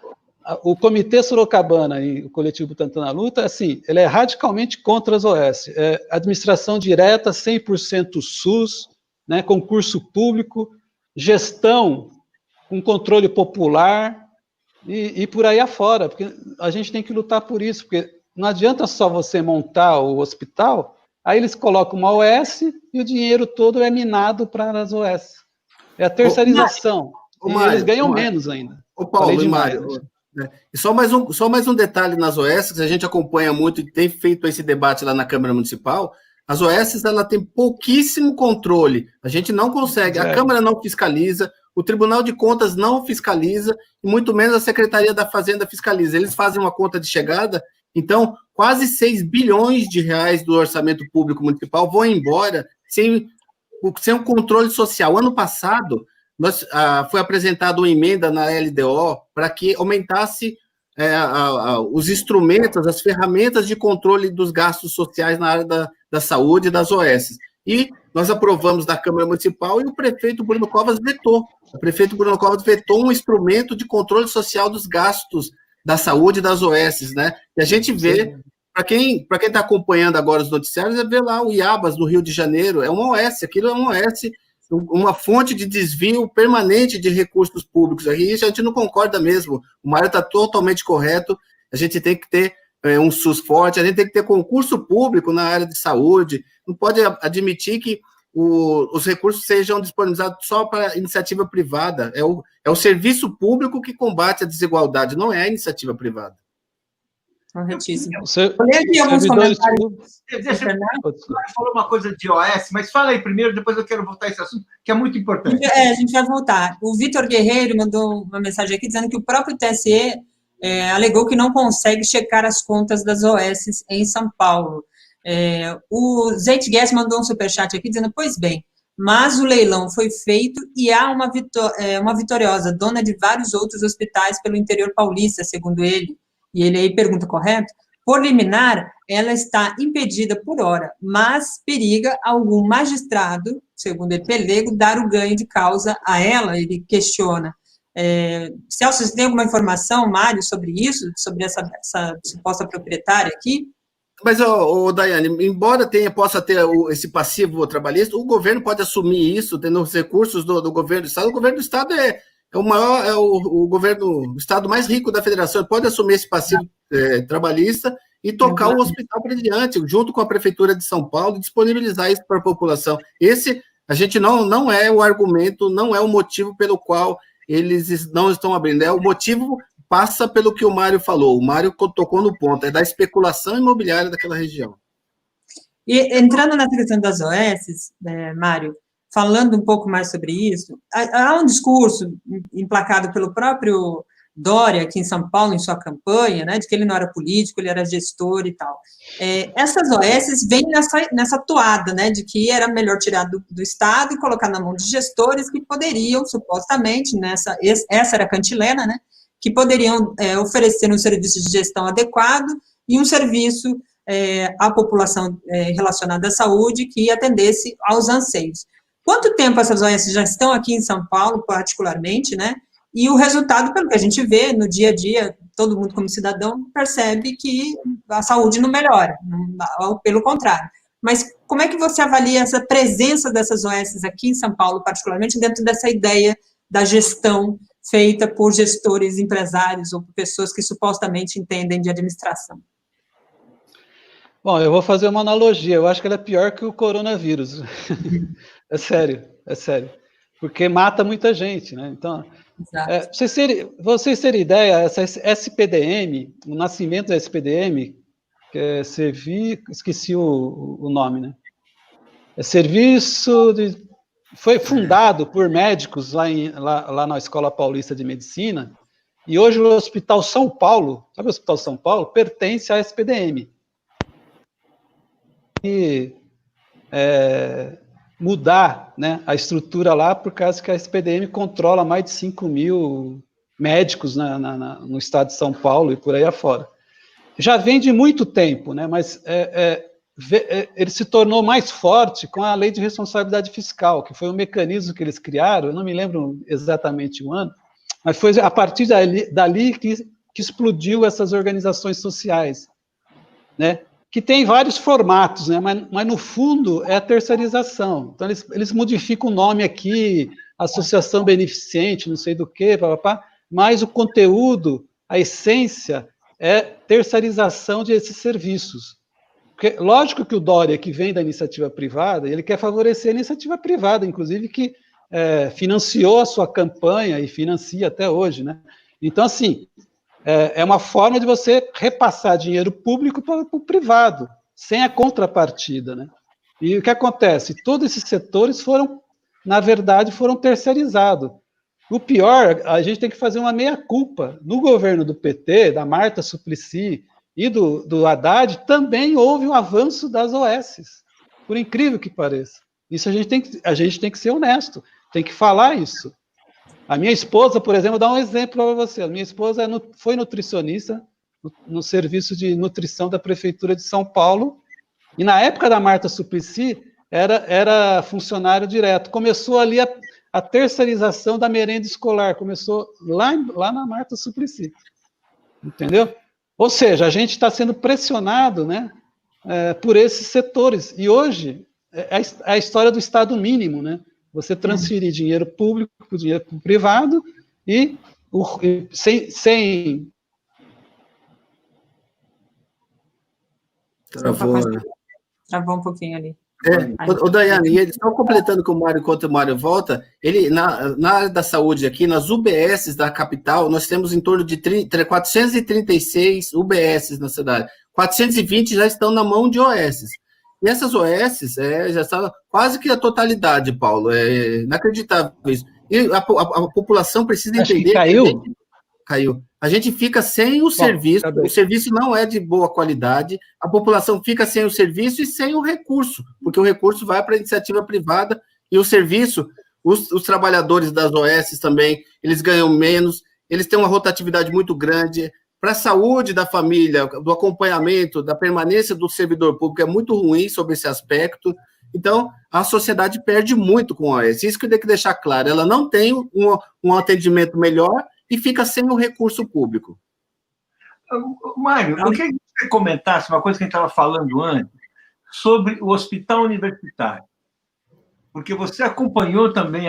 [SPEAKER 3] o Comitê Sorocabana e o Coletivo Butantan na Luta, assim, ele é radicalmente contra as OS. Administração direta, 100% SUS, né, concurso público, gestão com controle popular e por aí afora, porque a gente tem que lutar por isso, porque não adianta só você montar o hospital, aí eles colocam uma OS e o dinheiro todo é minado para as OS. É a terceirização. E eles ganham menos ainda.
[SPEAKER 2] Ô, Paulo e Mário, e só mais um detalhe nas OS, que a gente acompanha muito e tem feito esse debate lá na Câmara Municipal. As OS, ela tem pouquíssimo controle. A gente não consegue, a Câmara não fiscaliza, o Tribunal de Contas não fiscaliza, e muito menos a Secretaria da Fazenda fiscaliza. Eles fazem uma conta de chegada, então quase 6 bilhões de reais do orçamento público municipal vão embora sem um controle social. Ano passado, foi apresentada uma emenda na LDO para que aumentasse os instrumentos, as ferramentas de controle dos gastos sociais na área da saúde e das OS. E nós aprovamos na Câmara Municipal e o prefeito Bruno Covas vetou. O prefeito Bruno Covas vetou um instrumento de controle social dos gastos da saúde e das OS, né? E a gente vê, para quem está acompanhando agora os noticiários, é ver lá o Iabas, no Rio de Janeiro, é uma OS, aquilo é uma OS, uma fonte de desvio permanente de recursos públicos. Aí a gente não concorda mesmo. O Mário está totalmente correto. A gente tem que ter um SUS forte, a gente tem que ter concurso público na área de saúde. Não pode admitir que os recursos sejam disponibilizados só para iniciativa privada. É o serviço público que combate a desigualdade, não é a iniciativa privada.
[SPEAKER 1] Corretíssimo. Olha aqui alguns comentários.
[SPEAKER 4] Falou uma coisa de OS, mas fala aí primeiro, depois eu quero voltar a esse assunto, que é muito importante.
[SPEAKER 1] A gente vai voltar. O Vitor Guerreiro mandou uma mensagem aqui dizendo que o próprio TSE alegou que não consegue checar as contas das OS em São Paulo. O Zeitguess mandou um superchat aqui dizendo, pois bem, mas o leilão foi feito e há uma vitoriosa, dona de vários outros hospitais pelo interior paulista, segundo ele. E ele aí pergunta, correto? Por liminar, ela está impedida por hora, mas periga algum magistrado, segundo ele, pelego, dar o ganho de causa a ela, ele questiona. Celso, você tem alguma informação, Mário, sobre isso, sobre essa suposta proprietária aqui?
[SPEAKER 2] Mas, Daiane, embora possa ter esse passivo trabalhista, o governo pode assumir isso, tendo os recursos do governo do Estado. O governo do Estado é o governo, o estado mais rico da federação, pode assumir esse passivo trabalhista e tocar o hospital para diante, junto com a Prefeitura de São Paulo, disponibilizar isso para a população. Esse, a gente não é o argumento, não é o motivo pelo qual eles não estão abrindo, o motivo passa pelo que o Mário falou, o Mário tocou no ponto, é da especulação imobiliária daquela região.
[SPEAKER 1] E entrando nessa questão das OS, Mário, falando um pouco mais sobre isso, há um discurso emplacado pelo próprio Dória, aqui em São Paulo, em sua campanha, né, de que ele não era político, ele era gestor e tal. Essas OS vêm nessa toada, né, de que era melhor tirar do Estado e colocar na mão de gestores que poderiam, supostamente, essa era a cantilena, né, que poderiam oferecer um serviço de gestão adequado e um serviço à população relacionada à saúde que atendesse aos anseios. Quanto tempo essas OS já estão aqui em São Paulo, particularmente, né? E o resultado, pelo que a gente vê no dia a dia, todo mundo como cidadão percebe que a saúde não melhora, pelo contrário. Mas como é que você avalia essa presença dessas OS aqui em São Paulo, particularmente dentro dessa ideia da gestão feita por gestores, empresários ou por pessoas que supostamente entendem de administração?
[SPEAKER 3] Bom, eu vou fazer uma analogia, eu acho que ela é pior que o coronavírus. É sério, porque mata muita gente, né? Então, vocês terem ideia, essa SPDM, o nascimento da SPDM, que é esqueci o nome, né? Foi fundado por médicos lá na Escola Paulista de Medicina, e hoje o Hospital São Paulo, sabe o Hospital São Paulo? Pertence à SPDM. E mudar, né, a estrutura lá, por causa que a SPDM controla mais de 5 mil médicos no estado de São Paulo e por aí afora. Já vem de muito tempo, né, mas ele se tornou mais forte com a Lei de Responsabilidade Fiscal, que foi um mecanismo que eles criaram, eu não me lembro exatamente o ano, mas foi a partir dali que que explodiu essas organizações sociais, né? Que tem vários formatos, né? Mas no fundo é a terceirização. Então eles modificam o nome aqui, associação beneficente, não sei do que, mas o conteúdo, a essência é terceirização desses serviços. Porque, lógico que o Dória, que vem da iniciativa privada, ele quer favorecer a iniciativa privada, inclusive que financiou a sua campanha e financia até hoje, né? Então, assim, é uma forma de você repassar dinheiro público para o privado, sem a contrapartida, né? E o que acontece? Todos esses setores foram, na verdade, foram terceirizados. O pior, a gente tem que fazer uma meia-culpa. No governo do PT, da Marta Suplicy e do Haddad, também houve um avanço das OSs, por incrível que pareça. Isso a gente tem que ser honesto, tem que falar isso. A minha esposa, por exemplo, vou dar um exemplo para você. A minha esposa foi nutricionista no serviço de nutrição da Prefeitura de São Paulo, e na época da Marta Suplicy, era funcionário direto. Começou ali a terceirização da merenda escolar, começou lá na Marta Suplicy. Entendeu? Ou seja, a gente está sendo pressionado, né, por esses setores. E hoje é a história do Estado mínimo, né? Você transferir dinheiro público para o dinheiro privado e sem...
[SPEAKER 1] Travou um pouquinho ali.
[SPEAKER 2] O Daiane, e eles estão completando com o Mário, enquanto o Mário volta, na área da saúde aqui, nas UBSs da capital, nós temos em torno de 436 UBSs na cidade. 420 já estão na mão de OSs. E essas OSs já estão quase que a totalidade, Paulo. É inacreditável isso. E a população precisa entender...
[SPEAKER 3] que caiu?
[SPEAKER 2] Caiu. A gente fica sem o serviço, o serviço não é de boa qualidade, a população fica sem o serviço e sem o recurso, porque o recurso vai para a iniciativa privada e o serviço, os trabalhadores das OS também, eles ganham menos, eles têm uma rotatividade muito grande. Para a saúde da família, do acompanhamento, da permanência do servidor público, é muito ruim sobre esse aspecto. Então, a sociedade perde muito com a OS. Isso que eu tenho que deixar claro. Ela não tem um atendimento melhor e fica sem o recurso público.
[SPEAKER 4] Mário, eu queria que você comentasse uma coisa que a gente estava falando antes, sobre o hospital universitário. Porque você acompanhou também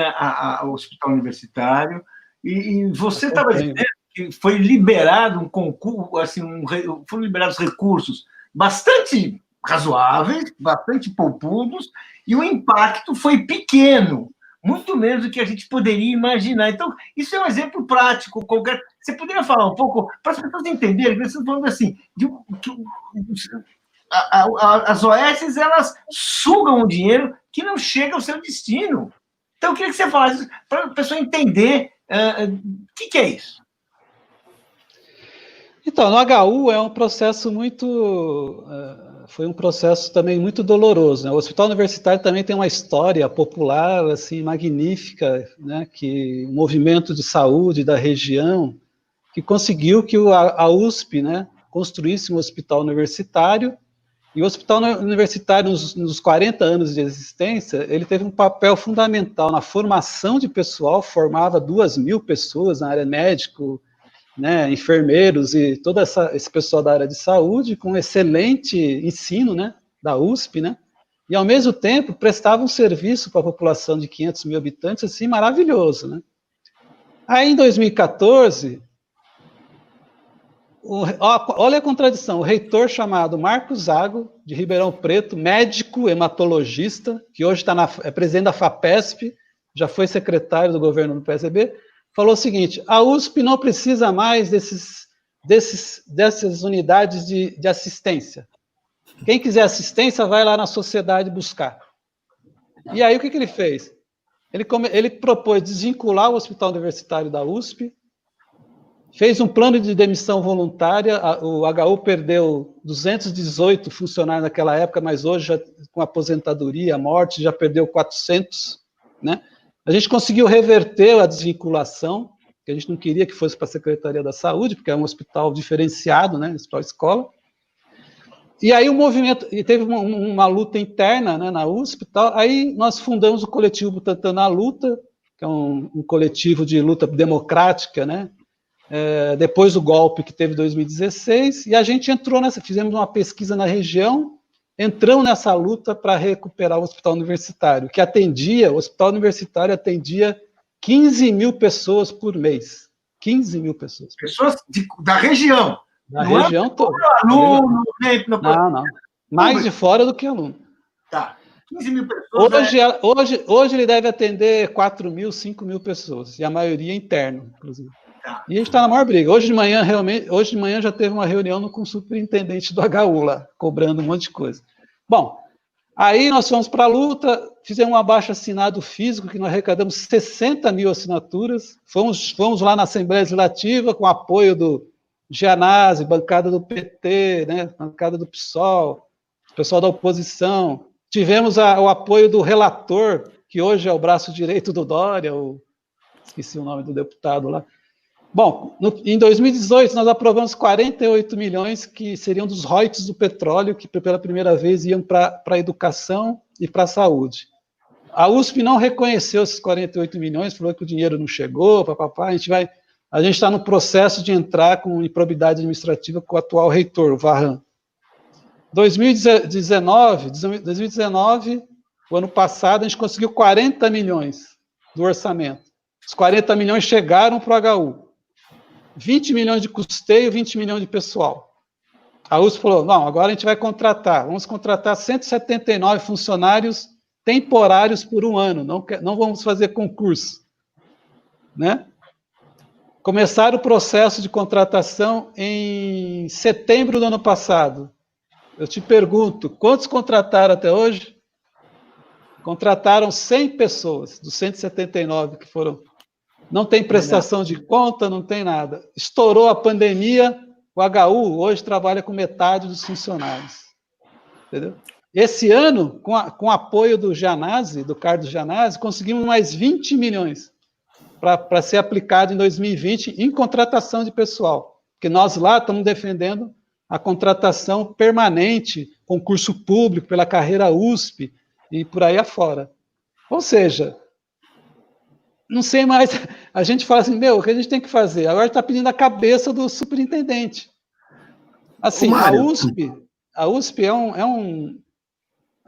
[SPEAKER 4] o hospital universitário e você estava dizendo que foi liberado um concurso, assim, foram liberados recursos bastante razoáveis, bastante poupudos, e o impacto foi pequeno, muito menos do que a gente poderia imaginar. Então, isso é um exemplo prático, concreto. Você poderia falar um pouco, para as pessoas entenderem, que você está falando assim, as OS, elas sugam o dinheiro que não chega ao seu destino. Então, eu queria que você falasse, para a pessoa entender o que é isso.
[SPEAKER 3] Então, no HU é um processo muito... foi um processo também muito doloroso, né? O hospital universitário também tem uma história popular, assim, magnífica, né? Que o movimento de saúde da região, que conseguiu que a USP, né, construísse um hospital universitário, e o hospital universitário, nos 40 anos de existência, ele teve um papel fundamental na formação de pessoal, formava 2.000 pessoas na área médico, né, enfermeiros e todo esse pessoal da área de saúde, com excelente ensino, né, da USP, né, e ao mesmo tempo prestava um serviço para a população de 500 mil habitantes, assim, maravilhoso, né. Aí, em 2014, olha a contradição, o reitor chamado Marcos Zago, de Ribeirão Preto, médico hematologista, que hoje é presidente da FAPESP, já foi secretário do governo do PSDB, falou o seguinte: a USP não precisa mais dessas unidades de assistência. Quem quiser assistência, vai lá na sociedade buscar. E aí, o que ele fez? Ele propôs desvincular o hospital universitário da USP, fez um plano de demissão voluntária, o HU perdeu 218 funcionários naquela época, mas hoje, já, com aposentadoria, morte, já perdeu 400, né? A gente conseguiu reverter a desvinculação, que a gente não queria que fosse para a Secretaria da Saúde, porque é um hospital diferenciado, né, hospital escola. E aí o movimento, e teve uma luta interna, né, na USP e tal, aí nós fundamos o coletivo Butantan na Luta, que é um coletivo de luta democrática, né, depois do golpe que teve em 2016, e a gente entrou fizemos uma pesquisa na região, entramos nessa luta para recuperar o hospital universitário, o hospital universitário atendia 15 mil pessoas por mês. 15 mil pessoas.
[SPEAKER 4] Pessoas da região.
[SPEAKER 3] Da região toda.
[SPEAKER 4] Aluno,
[SPEAKER 3] não. Mais de fora do que aluno.
[SPEAKER 4] Tá. 15 mil pessoas.
[SPEAKER 3] Hoje ele deve atender 4 mil, 5 mil pessoas, e a maioria interno, inclusive. Tá. E a gente está na maior briga. Hoje de manhã já teve uma reunião com o superintendente do HU lá, cobrando um monte de coisa. Bom, aí nós fomos para a luta, fizemos um abaixo-assinado físico, que nós arrecadamos 60 mil assinaturas, fomos lá na Assembleia Legislativa, com apoio do Gianazzi, bancada do PT, né, bancada do PSOL, pessoal da oposição. Tivemos o apoio do relator, que hoje é o braço direito do Dória, esqueci o nome do deputado lá. Bom, em 2018, nós aprovamos 48 milhões, que seriam dos royalties do petróleo, que pela primeira vez iam para a educação e para a saúde. A USP não reconheceu esses 48 milhões, falou que o dinheiro não chegou, papapá. A gente está no processo de entrar com improbidade administrativa com o atual reitor, o Varran. 2019, o ano passado, a gente conseguiu 40 milhões do orçamento. Os 40 milhões chegaram para o HU. 20 milhões de custeio, 20 milhões de pessoal. A USP falou, não, agora a gente vai vamos contratar 179 funcionários temporários por um ano, não vamos fazer concurso. Né? Começaram o processo de contratação em setembro do ano passado. Eu te pergunto, quantos contrataram até hoje? Contrataram 100 pessoas, dos 179 que foram. Não tem prestação de conta, não tem nada. Estourou a pandemia, o HU hoje trabalha com metade dos funcionários. Entendeu? Esse ano, com apoio do Gianazzi, do Carlos Gianazzi, conseguimos mais 20 milhões para ser aplicado em 2020 em contratação de pessoal. Porque nós lá estamos defendendo a contratação permanente, concurso público, pela carreira USP e por aí afora. Ou seja, não sei mais, a gente fala assim, o que a gente tem que fazer? Agora está pedindo a cabeça do superintendente. Assim, a USP é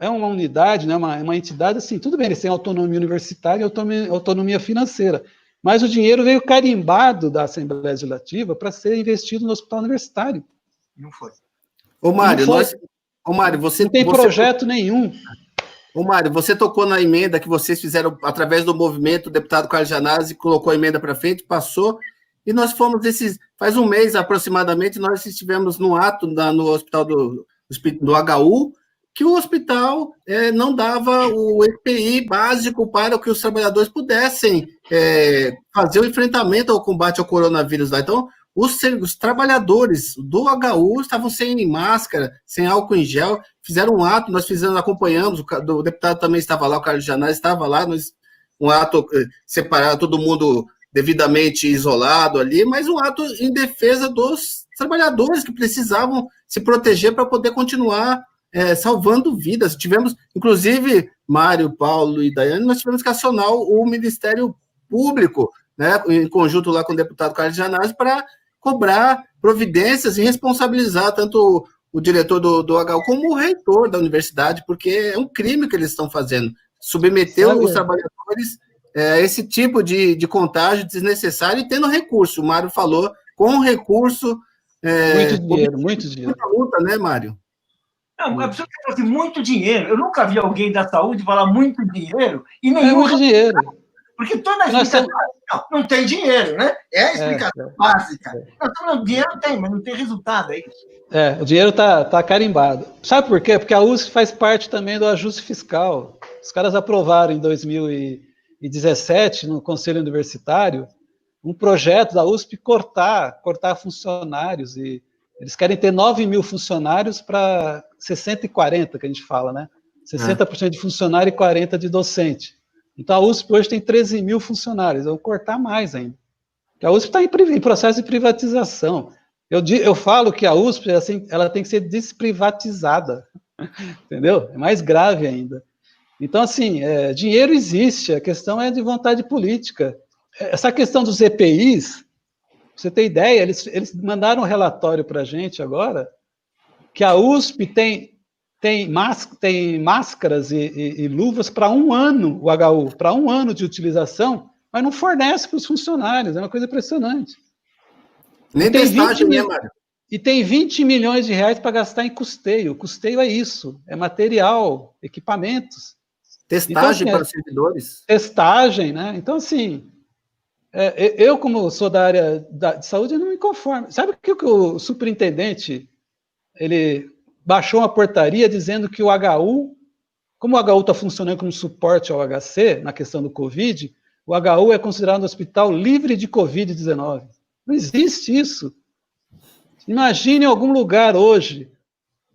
[SPEAKER 3] uma unidade, né, uma entidade, assim, tudo bem, eles têm autonomia universitária e autonomia financeira, mas o dinheiro veio carimbado da Assembleia Legislativa para ser investido no hospital universitário.
[SPEAKER 4] Não foi.
[SPEAKER 2] Ô, Mário, você...
[SPEAKER 3] Não tem projeto nenhum.
[SPEAKER 2] Ô, Mário, você tocou na emenda que vocês fizeram através do movimento, o deputado Carlos Gianazzi colocou a emenda para frente, passou, e nós fomos faz um mês aproximadamente, nós estivemos num ato no hospital do HU, que o hospital não dava o EPI básico para que os trabalhadores pudessem fazer o enfrentamento ao combate ao coronavírus lá. Então, os trabalhadores do HU estavam sem máscara, sem álcool em gel, fizeram um ato, nós acompanhamos, o deputado também estava lá, o Carlos Gianazzi estava lá, um ato separado, todo mundo devidamente isolado ali, mas um ato em defesa dos trabalhadores que precisavam se proteger para poder continuar salvando vidas. Tivemos, inclusive, Mário, Paulo e Daiane, nós tivemos que acionar o Ministério Público, né, em conjunto lá com o deputado Carlos Gianazzi, para cobrar providências e responsabilizar tanto o diretor do HU como o reitor da universidade, porque é um crime que eles estão fazendo, submeter os trabalhadores a esse tipo de contágio desnecessário e tendo recurso. O Mário falou, com recurso...
[SPEAKER 3] muito dinheiro.
[SPEAKER 2] Muita luta, né, Mário?
[SPEAKER 4] Não, a pessoa que fala muito dinheiro. Eu nunca vi alguém da saúde falar muito dinheiro e nenhum...
[SPEAKER 3] muito dinheiro.
[SPEAKER 4] Porque toda a explicação... Não tem dinheiro, né? É a explicação básica. Não, dinheiro tem, mas não tem resultado, é isso.
[SPEAKER 3] O dinheiro tá carimbado. Sabe por quê? Porque a USP faz parte também do ajuste fiscal. Os caras aprovaram em 2017, no Conselho Universitário, um projeto da USP cortar funcionários, e eles querem ter 9 mil funcionários para 60 e 40, que a gente fala, né? 60% de funcionário e 40% de docente. Então, a USP hoje tem 13 mil funcionários, vão cortar mais ainda. Porque a USP está em processo de privatização. Eu falo que a USP assim, ela tem que ser desprivatizada, entendeu? É mais grave ainda. Então, assim, dinheiro existe, a questão é de vontade política. Essa questão dos EPIs, você ter ideia, eles mandaram um relatório para a gente agora, que a USP tem máscaras e luvas para 1 ano, o HU, para 1 ano de utilização, mas não fornece para os funcionários, é uma coisa impressionante.
[SPEAKER 2] Nem testagem, né, Mário?
[SPEAKER 3] E tem 20 milhões de reais para gastar em custeio. Custeio é isso, é material, equipamentos.
[SPEAKER 2] Testagem
[SPEAKER 3] então,
[SPEAKER 2] para servidores.
[SPEAKER 3] Testagem, né? Então, assim, eu, como sou da área de saúde, eu não me conformo. Sabe o que o superintendente, ele baixou uma portaria dizendo que o HU, como o HU está funcionando como suporte ao HC, na questão do Covid, o HU é considerado um hospital livre de Covid-19. Não existe isso. Imagine algum lugar hoje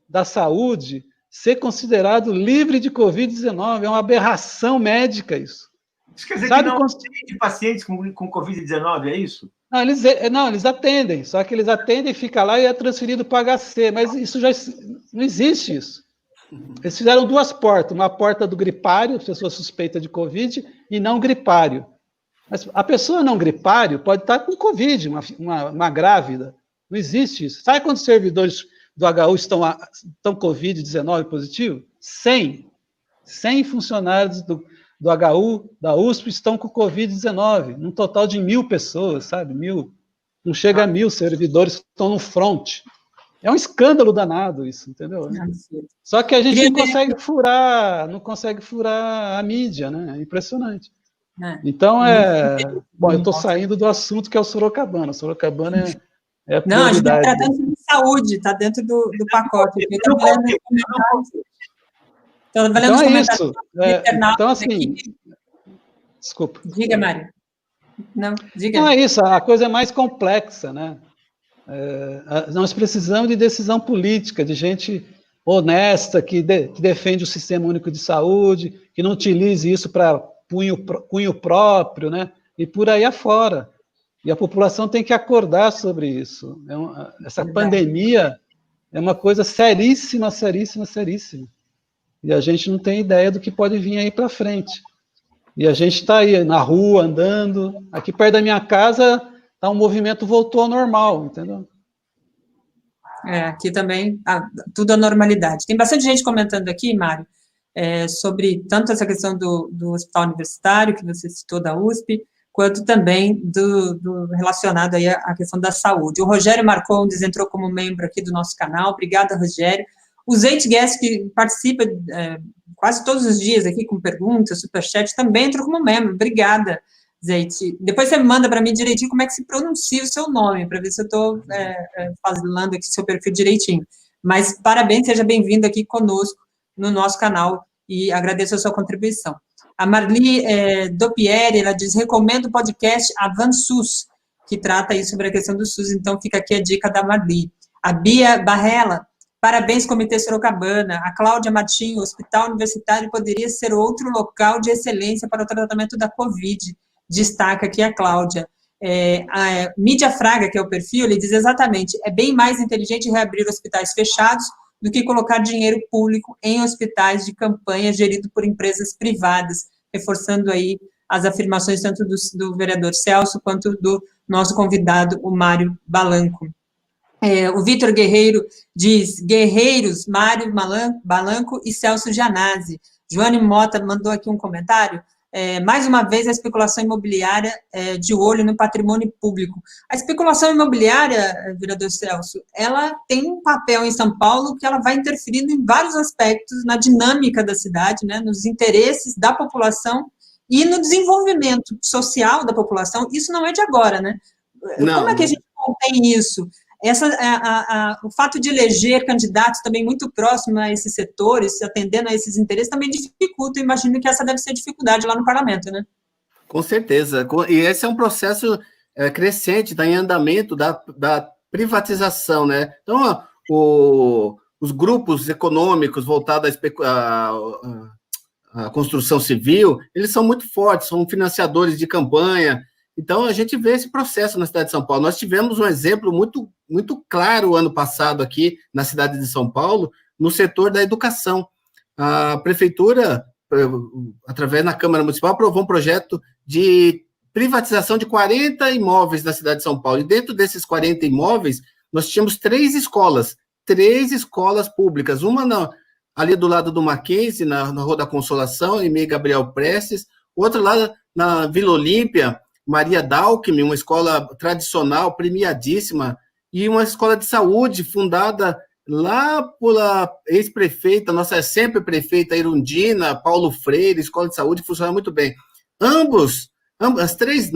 [SPEAKER 3] da saúde ser considerado livre de Covid-19. É uma aberração médica isso.
[SPEAKER 4] Isso quer dizer que não atende pacientes com Covid-19, é isso?
[SPEAKER 3] Não, eles atendem, só que eles atendem, fica lá e é transferido para HC, mas isso já não existe isso. Eles fizeram 2 portas, uma porta do gripário, pessoa suspeita de Covid, e não gripário. Mas a pessoa não gripário pode estar com Covid, uma grávida. Não existe isso. Sabe quantos servidores do HU estão Covid-19 positivo? 100. 100 funcionários do HU, da USP, estão com Covid-19, num total de 1.000 pessoas, sabe? 1.000. Não chega a 1.000 servidores que estão no front. É um escândalo danado isso, entendeu? Só que a gente não consegue furar a mídia, né? É impressionante. Então, bom, eu estou saindo do assunto que é o Sorocabana. Sorocabana é a prioridade.
[SPEAKER 1] Não, a gente está tratando de saúde, está dentro do pacote.
[SPEAKER 3] Então é isso. Então, assim... Desculpa.
[SPEAKER 1] Diga, Mário. Não, diga.
[SPEAKER 3] Não é isso, a coisa é mais complexa, né? Nós precisamos de decisão política, de gente honesta, que defende o Sistema Único de Saúde, que não utilize isso para cunho próprio, né? E por aí afora. E a população tem que acordar sobre isso. Essa pandemia é uma coisa seríssima, seríssima, seríssima. E a gente não tem ideia do que pode vir aí para frente. E a gente está aí na rua, andando. Aqui perto da minha casa, um movimento voltou ao normal, entendeu?
[SPEAKER 1] Aqui também, tudo à normalidade. Tem bastante gente comentando aqui, Mário, sobre tanto essa questão do hospital universitário, que você citou, da USP, quanto também do relacionado aí à questão da saúde. O Rogério Marcondes entrou como membro aqui do nosso canal. Obrigada, Rogério. O Zeite Guest, que participa quase todos os dias aqui com perguntas, superchat, também entrou como membro. Obrigada, Zeite. Depois você manda para mim direitinho como é que se pronuncia o seu nome, para ver se eu estou falando aqui seu perfil direitinho. Mas parabéns, seja bem-vindo aqui conosco no nosso canal e agradeço a sua contribuição. A Marli Dopieri, ela diz, recomendo o podcast AvanSUS, que trata aí sobre a questão do SUS, então fica aqui a dica da Marli. A Bia Barrela, parabéns, Comitê Sorocabana. A Cláudia Matinho, Hospital Universitário poderia ser outro local de excelência para o tratamento da Covid. Destaca aqui a Cláudia. A Mídia Fraga, que é o perfil, ele diz exatamente, é bem mais inteligente reabrir hospitais fechados do que colocar dinheiro público em hospitais de campanha gerido por empresas privadas, reforçando aí as afirmações tanto do vereador Celso quanto do nosso convidado, o Mário Balanco. O Vitor Guerreiro diz, guerreiros, Mário Balanco e Celso Janazzi. Joane Mota mandou aqui um comentário, mais uma vez a especulação imobiliária de olho no patrimônio público. A especulação imobiliária, vereador Celso, ela tem um papel em São Paulo que ela vai interferindo em vários aspectos na dinâmica da cidade, né, nos interesses da população e no desenvolvimento social da população. Isso não é de agora, né? Como é que a gente contém isso? O fato de eleger candidatos também muito próximos a esses setores, atendendo a esses interesses, também dificulta. Eu imagino que essa deve ser a dificuldade lá no parlamento, né?
[SPEAKER 2] Com certeza. E esse é um processo crescente, está em andamento da privatização, né? Então, os grupos econômicos voltados à construção civil, eles são muito fortes, são financiadores de campanha. Então, a gente vê esse processo na cidade de São Paulo. Nós tivemos um exemplo muito, muito claro ano passado aqui na cidade de São Paulo, no setor da educação. A prefeitura, através da Câmara Municipal, aprovou um projeto de privatização de 40 imóveis na cidade de São Paulo. E dentro desses 40 imóveis, nós tínhamos 3 escolas públicas. Uma ali do lado do Mackenzie, na Rua da Consolação, em Gabriel Prestes. Outra lá na Vila Olímpia, Maria Dalkme, uma escola tradicional, premiadíssima. E uma escola de saúde fundada lá pela ex-prefeita, nossa sempre prefeita Irundina, Paulo Freire, escola de saúde, funciona muito bem. As 3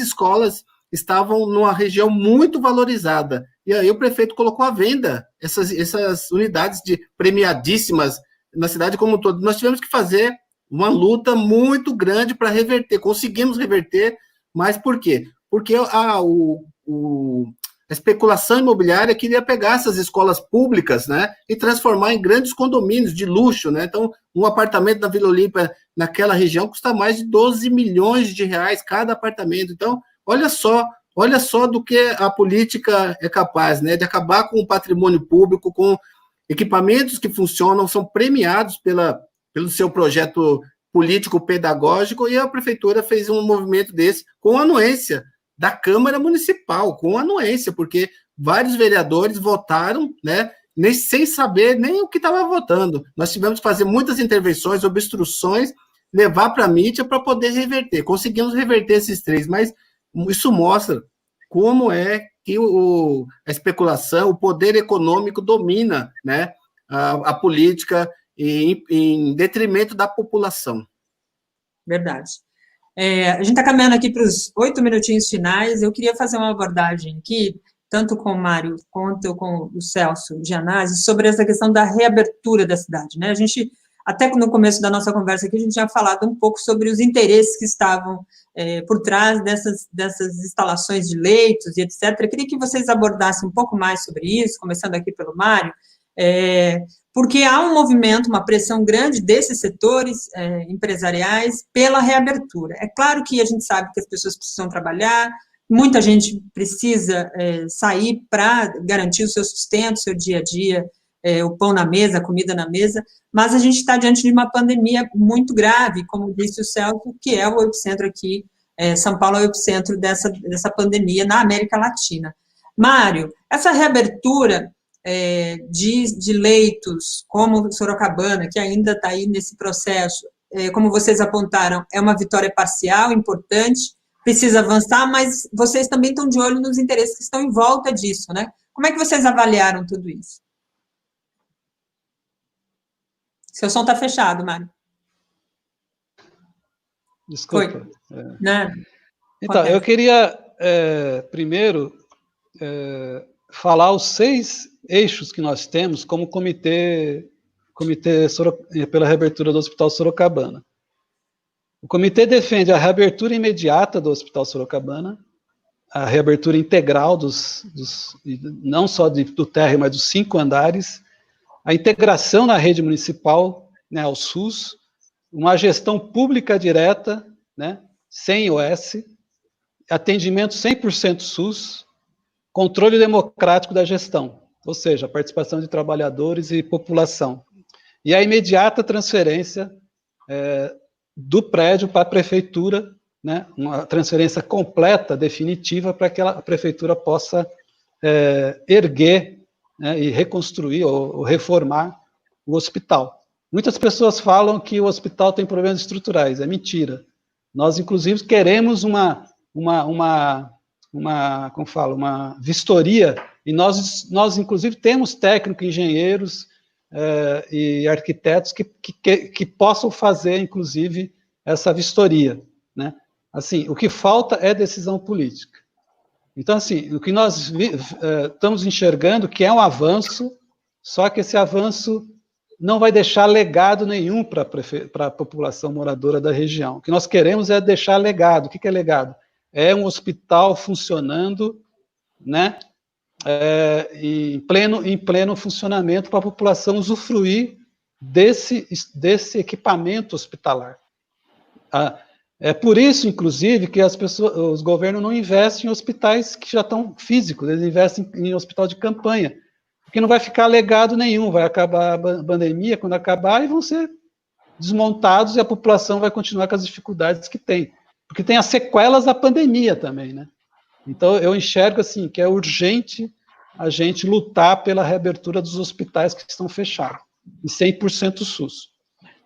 [SPEAKER 2] escolas estavam numa região muito valorizada. E aí o prefeito colocou à venda essas unidades premiadíssimas na cidade como um todo. Nós tivemos que fazer uma luta muito grande para reverter. Conseguimos reverter, mas por quê? Porque a especulação imobiliária queria pegar essas escolas públicas, né, e transformar em grandes condomínios de luxo, né? Então, um apartamento na Vila Olímpia, naquela região, custa mais de 12 milhões de reais cada apartamento. Então, olha só do que a política é capaz, né, de acabar com o patrimônio público, com equipamentos que funcionam, são premiados pelo seu projeto político-pedagógico, e a prefeitura fez um movimento desse com anuência da Câmara Municipal, com anuência, porque vários vereadores votaram, né, sem saber nem o que estava votando. Nós tivemos que fazer muitas intervenções, obstruções, levar para a mídia para poder reverter. Conseguimos reverter esses 3, mas isso mostra como é que a especulação, o poder econômico domina, né, a política em detrimento da população.
[SPEAKER 1] Verdade. A gente está caminhando aqui para os 8 minutinhos finais. Eu queria fazer uma abordagem aqui, tanto com o Mário quanto com o Celso Gianazzi, sobre essa questão da reabertura da cidade, né? A gente, até no começo da nossa conversa aqui, a gente tinha falado um pouco sobre os interesses que estavam por trás dessas instalações de leitos e etc. Eu queria que vocês abordassem um pouco mais sobre isso, começando aqui pelo Mário, porque há um movimento, uma pressão grande desses setores empresariais pela reabertura. É claro que a gente sabe que as pessoas precisam trabalhar, muita gente precisa sair para garantir o seu sustento, o seu dia a dia, o pão na mesa, a comida na mesa, mas a gente está diante de uma pandemia muito grave, como disse o Celso, que é o epicentro aqui, São Paulo é o epicentro dessa pandemia na América Latina. Mário, essa reabertura de leitos, como Sorocabana, que ainda está aí nesse processo, como vocês apontaram, é uma vitória parcial, importante, precisa avançar, mas vocês também estão de olho nos interesses que estão em volta disso, né? Como é que vocês avaliaram tudo isso? Seu som está fechado, Mário.
[SPEAKER 3] Desculpa.
[SPEAKER 1] Nada.
[SPEAKER 3] Então, eu queria, primeiro, falar os 6 eixos que nós temos como comitê pela reabertura do Hospital Sorocabana. O comitê defende a reabertura imediata do Hospital Sorocabana, a reabertura integral não só do térreo, mas dos 5 andares, a integração na rede municipal, né, ao SUS, uma gestão pública direta, né, sem OS, atendimento 100% SUS, controle democrático da gestão, ou seja, a participação de trabalhadores e população. E a imediata transferência do prédio para a prefeitura, né, uma transferência completa, definitiva, para que a prefeitura possa erguer, né, e reconstruir ou reformar o hospital. Muitas pessoas falam que o hospital tem problemas estruturais, é mentira. Nós, inclusive, queremos uma vistoria, e nós inclusive, temos técnicos, engenheiros e arquitetos que possam fazer, inclusive, essa vistoria, né? Assim, o que falta é decisão política. Então, assim, o que nós estamos enxergando que é um avanço, só que esse avanço não vai deixar legado nenhum para a população moradora da região. O que nós queremos é deixar legado. O que é legado? É um hospital funcionando, né, em pleno funcionamento para a população usufruir desse equipamento hospitalar. É por isso, inclusive, que os governos não investem em hospitais que já estão físicos, eles investem em hospital de campanha, porque não vai ficar legado nenhum, vai acabar a pandemia, quando acabar, e vão ser desmontados e a população vai continuar com as dificuldades que tem. porque tem as sequelas da pandemia também, né? Então, eu enxergo assim, que é urgente a gente lutar pela reabertura dos hospitais que estão fechados, e 100% SUS.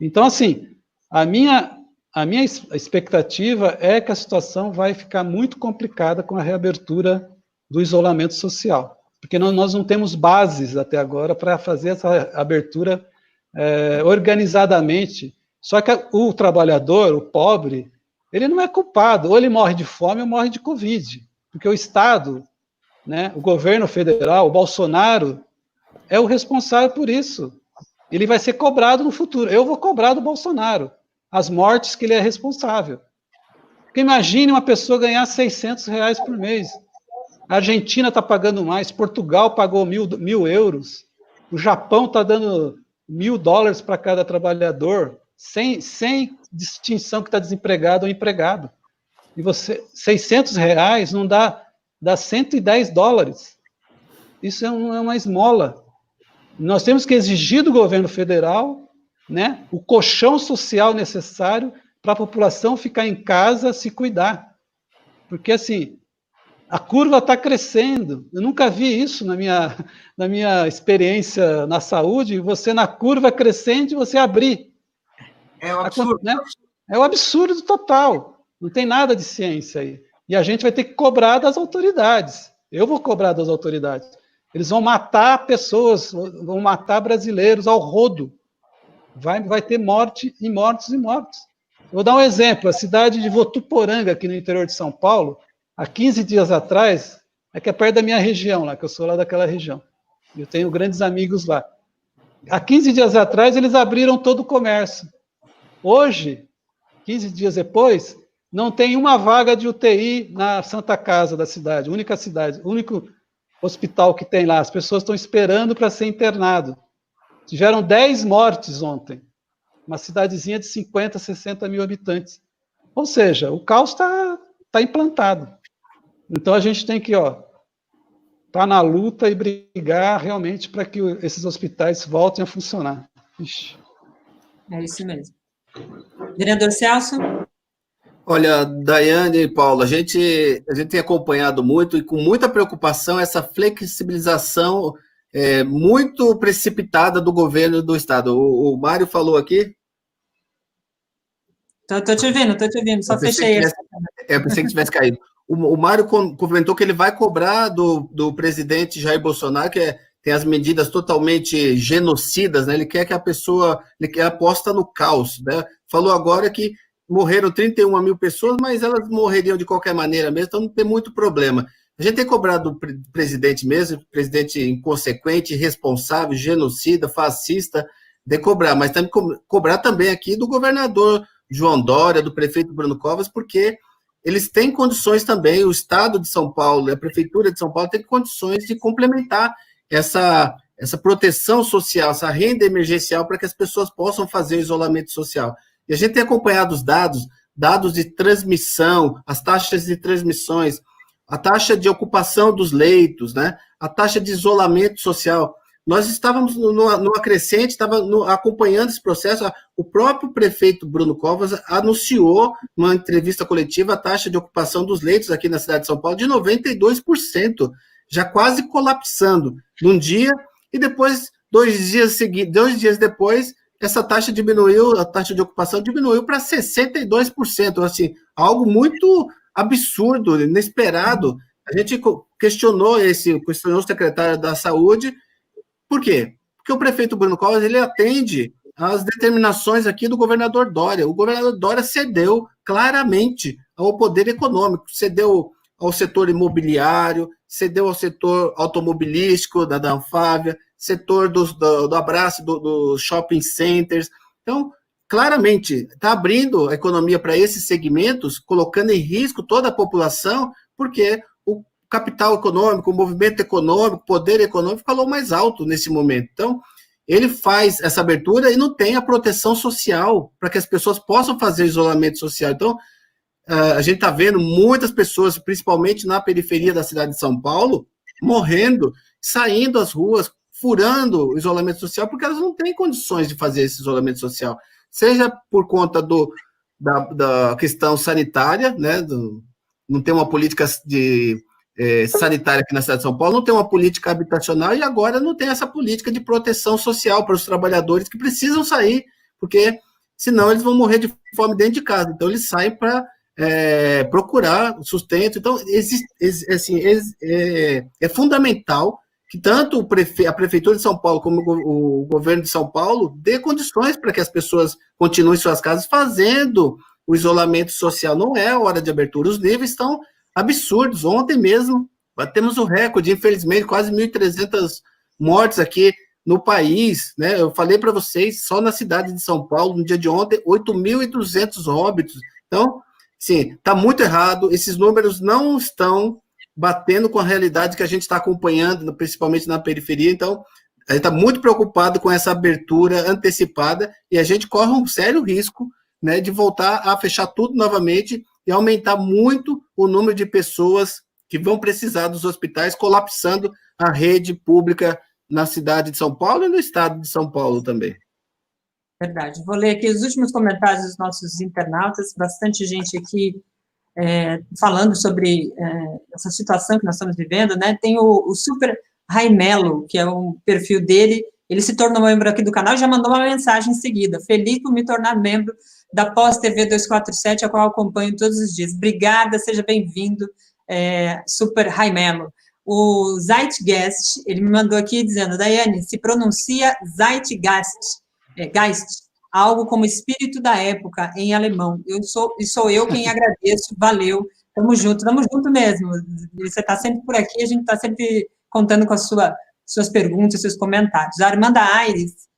[SPEAKER 3] Então, assim, a minha expectativa é que a situação vai ficar muito complicada com a reabertura do isolamento social, porque nós não temos bases até agora para fazer essa abertura organizadamente. Só que o trabalhador, o pobre, ele não é culpado, ou ele morre de fome ou morre de Covid, porque o Estado, né, o governo federal, o Bolsonaro, é o responsável por isso. Ele vai ser cobrado no futuro. Eu vou cobrar do Bolsonaro as mortes que ele é responsável. Porque imagine uma pessoa ganhar R$600 por mês. A Argentina está pagando mais, Portugal pagou 1.000 euros, o Japão está dando $1.000 para cada trabalhador, sem distinção que está desempregado ou empregado. E você, R$600 não dá $110. Isso é uma esmola. Nós temos que exigir do governo federal, né, o colchão social necessário para a população ficar em casa, se cuidar. Porque, assim, a curva está crescendo. Eu nunca vi isso na minha experiência na saúde, você na curva crescente, você abrir.
[SPEAKER 4] É um absurdo.
[SPEAKER 3] Né? É um absurdo total. Não tem nada de ciência aí. E a gente vai ter que cobrar das autoridades. Eu vou cobrar das autoridades. Eles vão matar pessoas, vão matar brasileiros ao rodo. Vai ter morte e mortes e mortes. Vou dar um exemplo. A cidade de Votuporanga, aqui no interior de São Paulo, há 15 dias atrás, que é perto da minha região, lá, que eu sou lá daquela região. Eu tenho grandes amigos lá. Há 15 dias atrás, eles abriram todo o comércio. Hoje, 15 dias depois, não tem uma vaga de UTI na Santa Casa da cidade, o único hospital que tem lá. As pessoas estão esperando para ser internado. Tiveram 10 mortes ontem. Uma cidadezinha de 50, 60 mil habitantes. Ou seja, o caos está implantado. Então, a gente tem que estar na luta e brigar realmente para que esses hospitais voltem a funcionar. Ixi.
[SPEAKER 1] É isso mesmo. Vereador Celso?
[SPEAKER 2] Olha, Daiane e Paulo, a gente tem acompanhado muito e com muita preocupação essa flexibilização muito precipitada do governo do Estado. O Mário falou aqui?
[SPEAKER 1] Estou te ouvindo, só fechei.
[SPEAKER 2] Pensei que tivesse caído. O Mário comentou que ele vai cobrar do presidente Jair Bolsonaro, que tem as medidas totalmente genocidas, né? Ele quer que ele quer aposta no caos, né? Falou agora que morreram 31 mil pessoas, mas elas morreriam de qualquer maneira mesmo, então não tem muito problema. A gente tem cobrado do presidente mesmo, presidente inconsequente, irresponsável, genocida, fascista, de cobrar, mas tem que cobrar também aqui do governador João Dória, do prefeito Bruno Covas, porque eles têm condições também, o Estado de São Paulo, a Prefeitura de São Paulo tem condições de complementar essa proteção social, essa renda emergencial para que as pessoas possam fazer o isolamento social. E a gente tem acompanhado os dados de transmissão, as taxas de transmissões, a taxa de ocupação dos leitos, né? A taxa de isolamento social. Nós estávamos numa crescente, acompanhando esse processo. O próprio prefeito Bruno Covas anunciou, numa entrevista coletiva, a taxa de ocupação dos leitos aqui na cidade de São Paulo de 92%, já quase colapsando num dia, e depois, 2 dias depois, essa taxa diminuiu, a taxa de ocupação diminuiu para 62%, assim, algo muito absurdo, inesperado. A gente questionou o secretário da Saúde. Por quê? Porque o prefeito Bruno Covas, ele atende às determinações aqui do governador Dória. O governador Dória cedeu claramente ao poder econômico, cedeu ao setor imobiliário, cedeu ao setor automobilístico da Anfávia, setor do abraço dos shopping centers. Então, claramente, está abrindo a economia para esses segmentos, colocando em risco toda a população, porque o capital econômico, o movimento econômico, o poder econômico falou mais alto nesse momento. Então, ele faz essa abertura e não tem a proteção social para que as pessoas possam fazer isolamento social. Então, a gente está vendo muitas pessoas, principalmente na periferia da cidade de São Paulo, morrendo, saindo às ruas, furando o isolamento social, porque elas não têm condições de fazer esse isolamento social, seja por conta da questão sanitária, né? Não tem uma política sanitária aqui na cidade de São Paulo, não tem uma política habitacional e agora não tem essa política de proteção social para os trabalhadores que precisam sair, porque senão eles vão morrer de fome dentro de casa. Então, eles saem para procurar sustento. Então, é fundamental que tanto a Prefeitura de São Paulo como o governo de São Paulo dê condições para que as pessoas continuem em suas casas fazendo o isolamento social. Não é a hora de abertura. Os níveis estão absurdos. Ontem mesmo, batemos o recorde, infelizmente, quase 1.300 mortes aqui no país, né? Eu falei para vocês, só na cidade de São Paulo, no dia de ontem, 8.200 óbitos. Então, sim, está muito errado. Esses números não estão batendo com a realidade que a gente está acompanhando, principalmente na periferia. Então, a gente está muito preocupado com essa abertura antecipada e a gente corre um sério risco, né, de voltar a fechar tudo novamente e aumentar muito o número de pessoas que vão precisar dos hospitais, colapsando a rede pública na cidade de São Paulo e no estado de São Paulo também.
[SPEAKER 1] Verdade. Vou ler aqui os últimos comentários dos nossos internautas, bastante gente aqui falando sobre essa situação que nós estamos vivendo, né? Tem o Super Raimelo, que é o perfil dele, ele se tornou membro aqui do canal e já mandou uma mensagem em seguida: feliz por me tornar membro da Pós TV 247, a qual eu acompanho todos os dias. Obrigada, seja bem-vindo, Super Raimelo. O Zeitgeist, ele me mandou aqui dizendo: Daiane, se pronuncia Zeitgeist, algo como espírito da época, em alemão. Sou eu quem agradeço, valeu, tamo junto mesmo. Você está sempre por aqui, a gente está sempre contando com as suas perguntas, seus comentários. Armando Aires,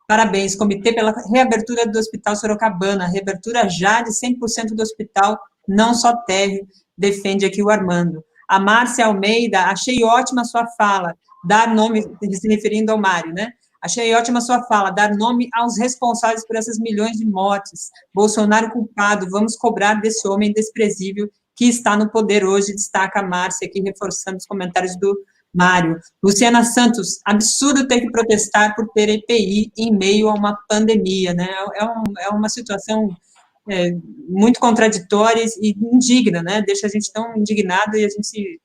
[SPEAKER 1] parabéns, comitê pela reabertura do Hospital Sorocabana, reabertura já de 100% do hospital, não só térreo, defende aqui o Armando. A Márcia Almeida, achei ótima a sua fala, dar nome, se referindo ao Mário, né? Achei ótima a sua fala, dar nome aos responsáveis por essas milhões de mortes. Bolsonaro culpado, vamos cobrar desse homem desprezível que está no poder hoje, destaca a Márcia aqui, reforçando os comentários do Mário. Luciana Santos, absurdo ter que protestar por ter EPI em meio a uma pandemia, né? É uma situação muito contraditória e indigna, né? Deixa a gente tão indignado e a gente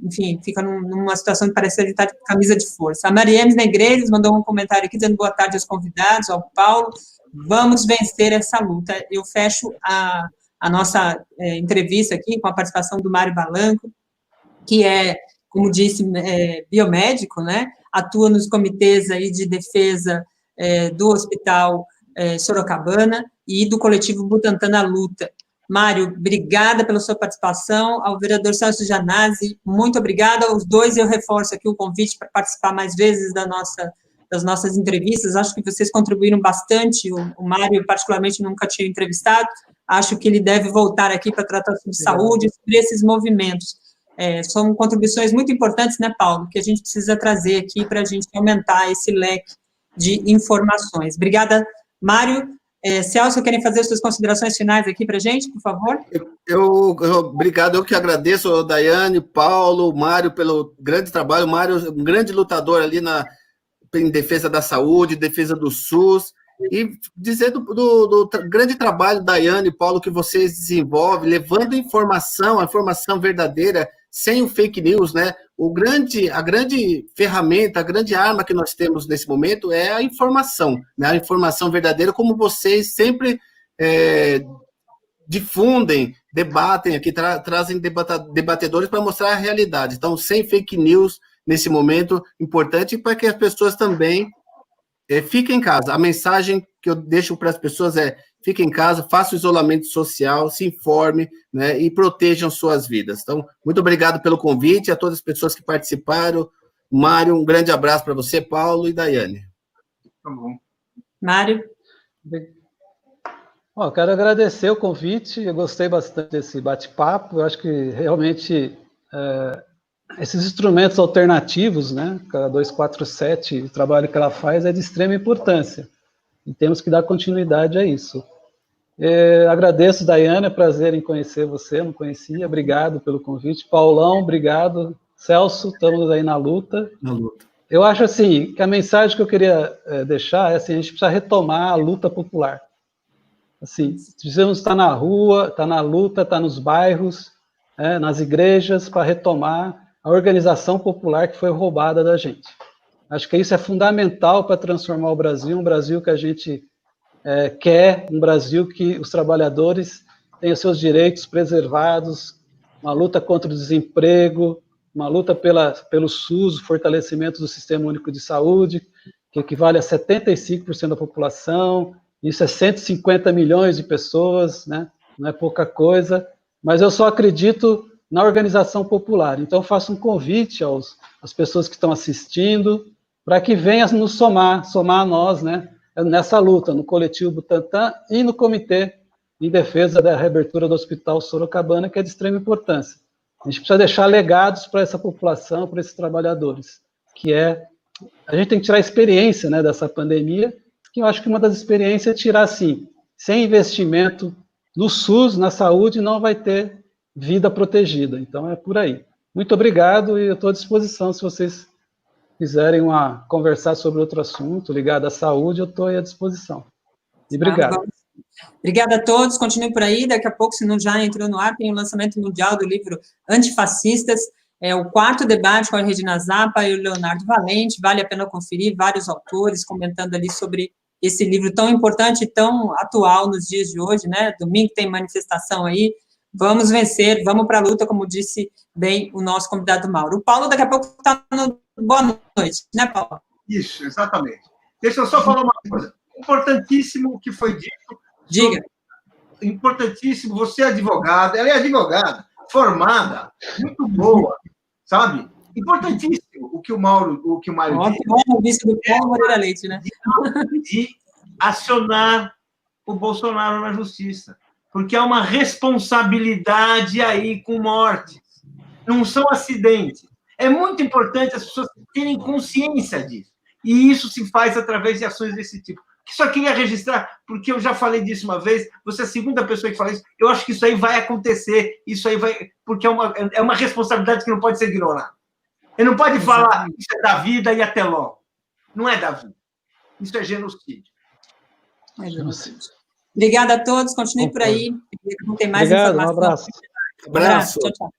[SPEAKER 1] enfim, fica numa situação que parece que a gente está de camisa de força. A Mariane Negreiros mandou um comentário aqui dizendo boa tarde aos convidados, ao Paulo, vamos vencer essa luta. Eu fecho a nossa entrevista aqui com a participação do Mário Balanco, que como disse, biomédico, né, atua nos comitês aí de defesa do Hospital Sorocabana e do coletivo Butantan na Luta. Mário, obrigada pela sua participação. Ao vereador Celso Janazzi, muito obrigada. Aos dois, eu reforço aqui o convite para participar mais vezes das nossas entrevistas. Acho que vocês contribuíram bastante. O Mário, particularmente, nunca tinha entrevistado. Acho que ele deve voltar aqui para tratar sobre saúde, sobre esses movimentos. São contribuições muito importantes, né, Paulo, que a gente precisa trazer aqui para a gente aumentar esse leque de informações. Obrigada, Mário. Celso, querem fazer as suas considerações finais aqui para a gente, por favor?
[SPEAKER 2] Obrigado, eu que agradeço, Daiane, Paulo, Mário, pelo grande trabalho. O Mário é um grande lutador ali em defesa da saúde, defesa do SUS, e dizer do grande trabalho, Daiane e Paulo, que vocês desenvolvem, levando a informação verdadeira, sem o fake news, né? A grande ferramenta, a grande arma que nós temos nesse momento é a informação, né? A informação verdadeira, como vocês sempre difundem, debatem aqui, trazem debatedores para mostrar a realidade. Então, sem fake news nesse momento importante, para que as pessoas também fiquem em casa. A mensagem que eu deixo para as pessoas fique em casa, faça o isolamento social, se informe, né, e protejam suas vidas. Então, muito obrigado pelo convite, a todas as pessoas que participaram. Mário, um grande abraço para você, Paulo e Daiane.
[SPEAKER 4] Tá bom.
[SPEAKER 1] Mário?
[SPEAKER 3] Eu quero agradecer o convite, eu gostei bastante desse bate-papo, eu acho que realmente esses instrumentos alternativos, né, a 247, o trabalho que ela faz é de extrema importância. E temos que dar continuidade a isso. Agradeço, Daiane, é prazer em conhecer você, não conhecia, obrigado pelo convite. Paulão, obrigado. Celso, estamos aí na luta. Eu acho assim, que a mensagem que eu queria deixar é assim, a gente precisa retomar a luta popular. Assim, precisamos estar na rua, estar na luta, estar nos bairros, nas igrejas, para retomar a organização popular que foi roubada da gente. Acho que isso é fundamental para transformar o Brasil, um Brasil que a gente quer, um Brasil que os trabalhadores tenham seus direitos preservados, uma luta contra o desemprego, uma luta pelo SUS, o fortalecimento do Sistema Único de Saúde, que equivale a 75% da população, isso é 150 milhões de pessoas, né? Não é pouca coisa, mas eu só acredito na organização popular. Então, eu faço um convite às pessoas que estão assistindo, para que venham nos somar a nós, né? Nessa luta, no Coletivo Butantã e no Comitê em Defesa da Reabertura do Hospital Sorocabana, que é de extrema importância. A gente precisa deixar legados para essa população, para esses trabalhadores, a gente tem que tirar a experiência, né, dessa pandemia, que eu acho que uma das experiências é tirar, assim, sem investimento no SUS, na saúde, não vai ter vida protegida. Então, é por aí. Muito obrigado e eu estou à disposição, se vocês quiserem conversar sobre outro assunto ligado à saúde, eu estou à disposição. E obrigado.
[SPEAKER 1] Obrigada a todos, continue por aí, daqui a pouco, se não já entrou no ar, tem o lançamento mundial do livro Antifascistas, o 4º debate com a Regina Zappa e o Leonardo Valente, vale a pena conferir, vários autores comentando ali sobre esse livro tão importante e tão atual nos dias de hoje, né? Domingo tem manifestação aí, vamos vencer, vamos para a luta, como disse bem o nosso convidado Mauro. O Paulo daqui a pouco está no boa noite, né, Paulo?
[SPEAKER 4] Isso, exatamente. Deixa eu só falar uma coisa. Importantíssimo o que foi dito.
[SPEAKER 1] Diga.
[SPEAKER 4] Importantíssimo, você é advogada, ela é advogada, formada, muito boa, sabe? Importantíssimo o que o Mário disse.
[SPEAKER 1] Ótimo, vice do Paulo Moreira Leite, né?
[SPEAKER 4] De acionar o Bolsonaro na justiça, porque há uma responsabilidade aí com mortes. Não são acidentes. É muito importante as pessoas terem consciência disso. E isso se faz através de ações desse tipo. Só queria registrar, porque eu já falei disso uma vez, você é a segunda pessoa que fala isso, eu acho que isso aí vai acontecer, isso aí vai, porque é uma responsabilidade que não pode ser ignorada. Ele não pode falar, isso é da vida e até logo. Não é da vida. Isso é genocídio.
[SPEAKER 1] Obrigada a todos, continue por aí. Não tem mais
[SPEAKER 3] Obrigado,
[SPEAKER 1] informação.
[SPEAKER 3] Um abraço.
[SPEAKER 2] Abraço.
[SPEAKER 1] Tchau, tchau.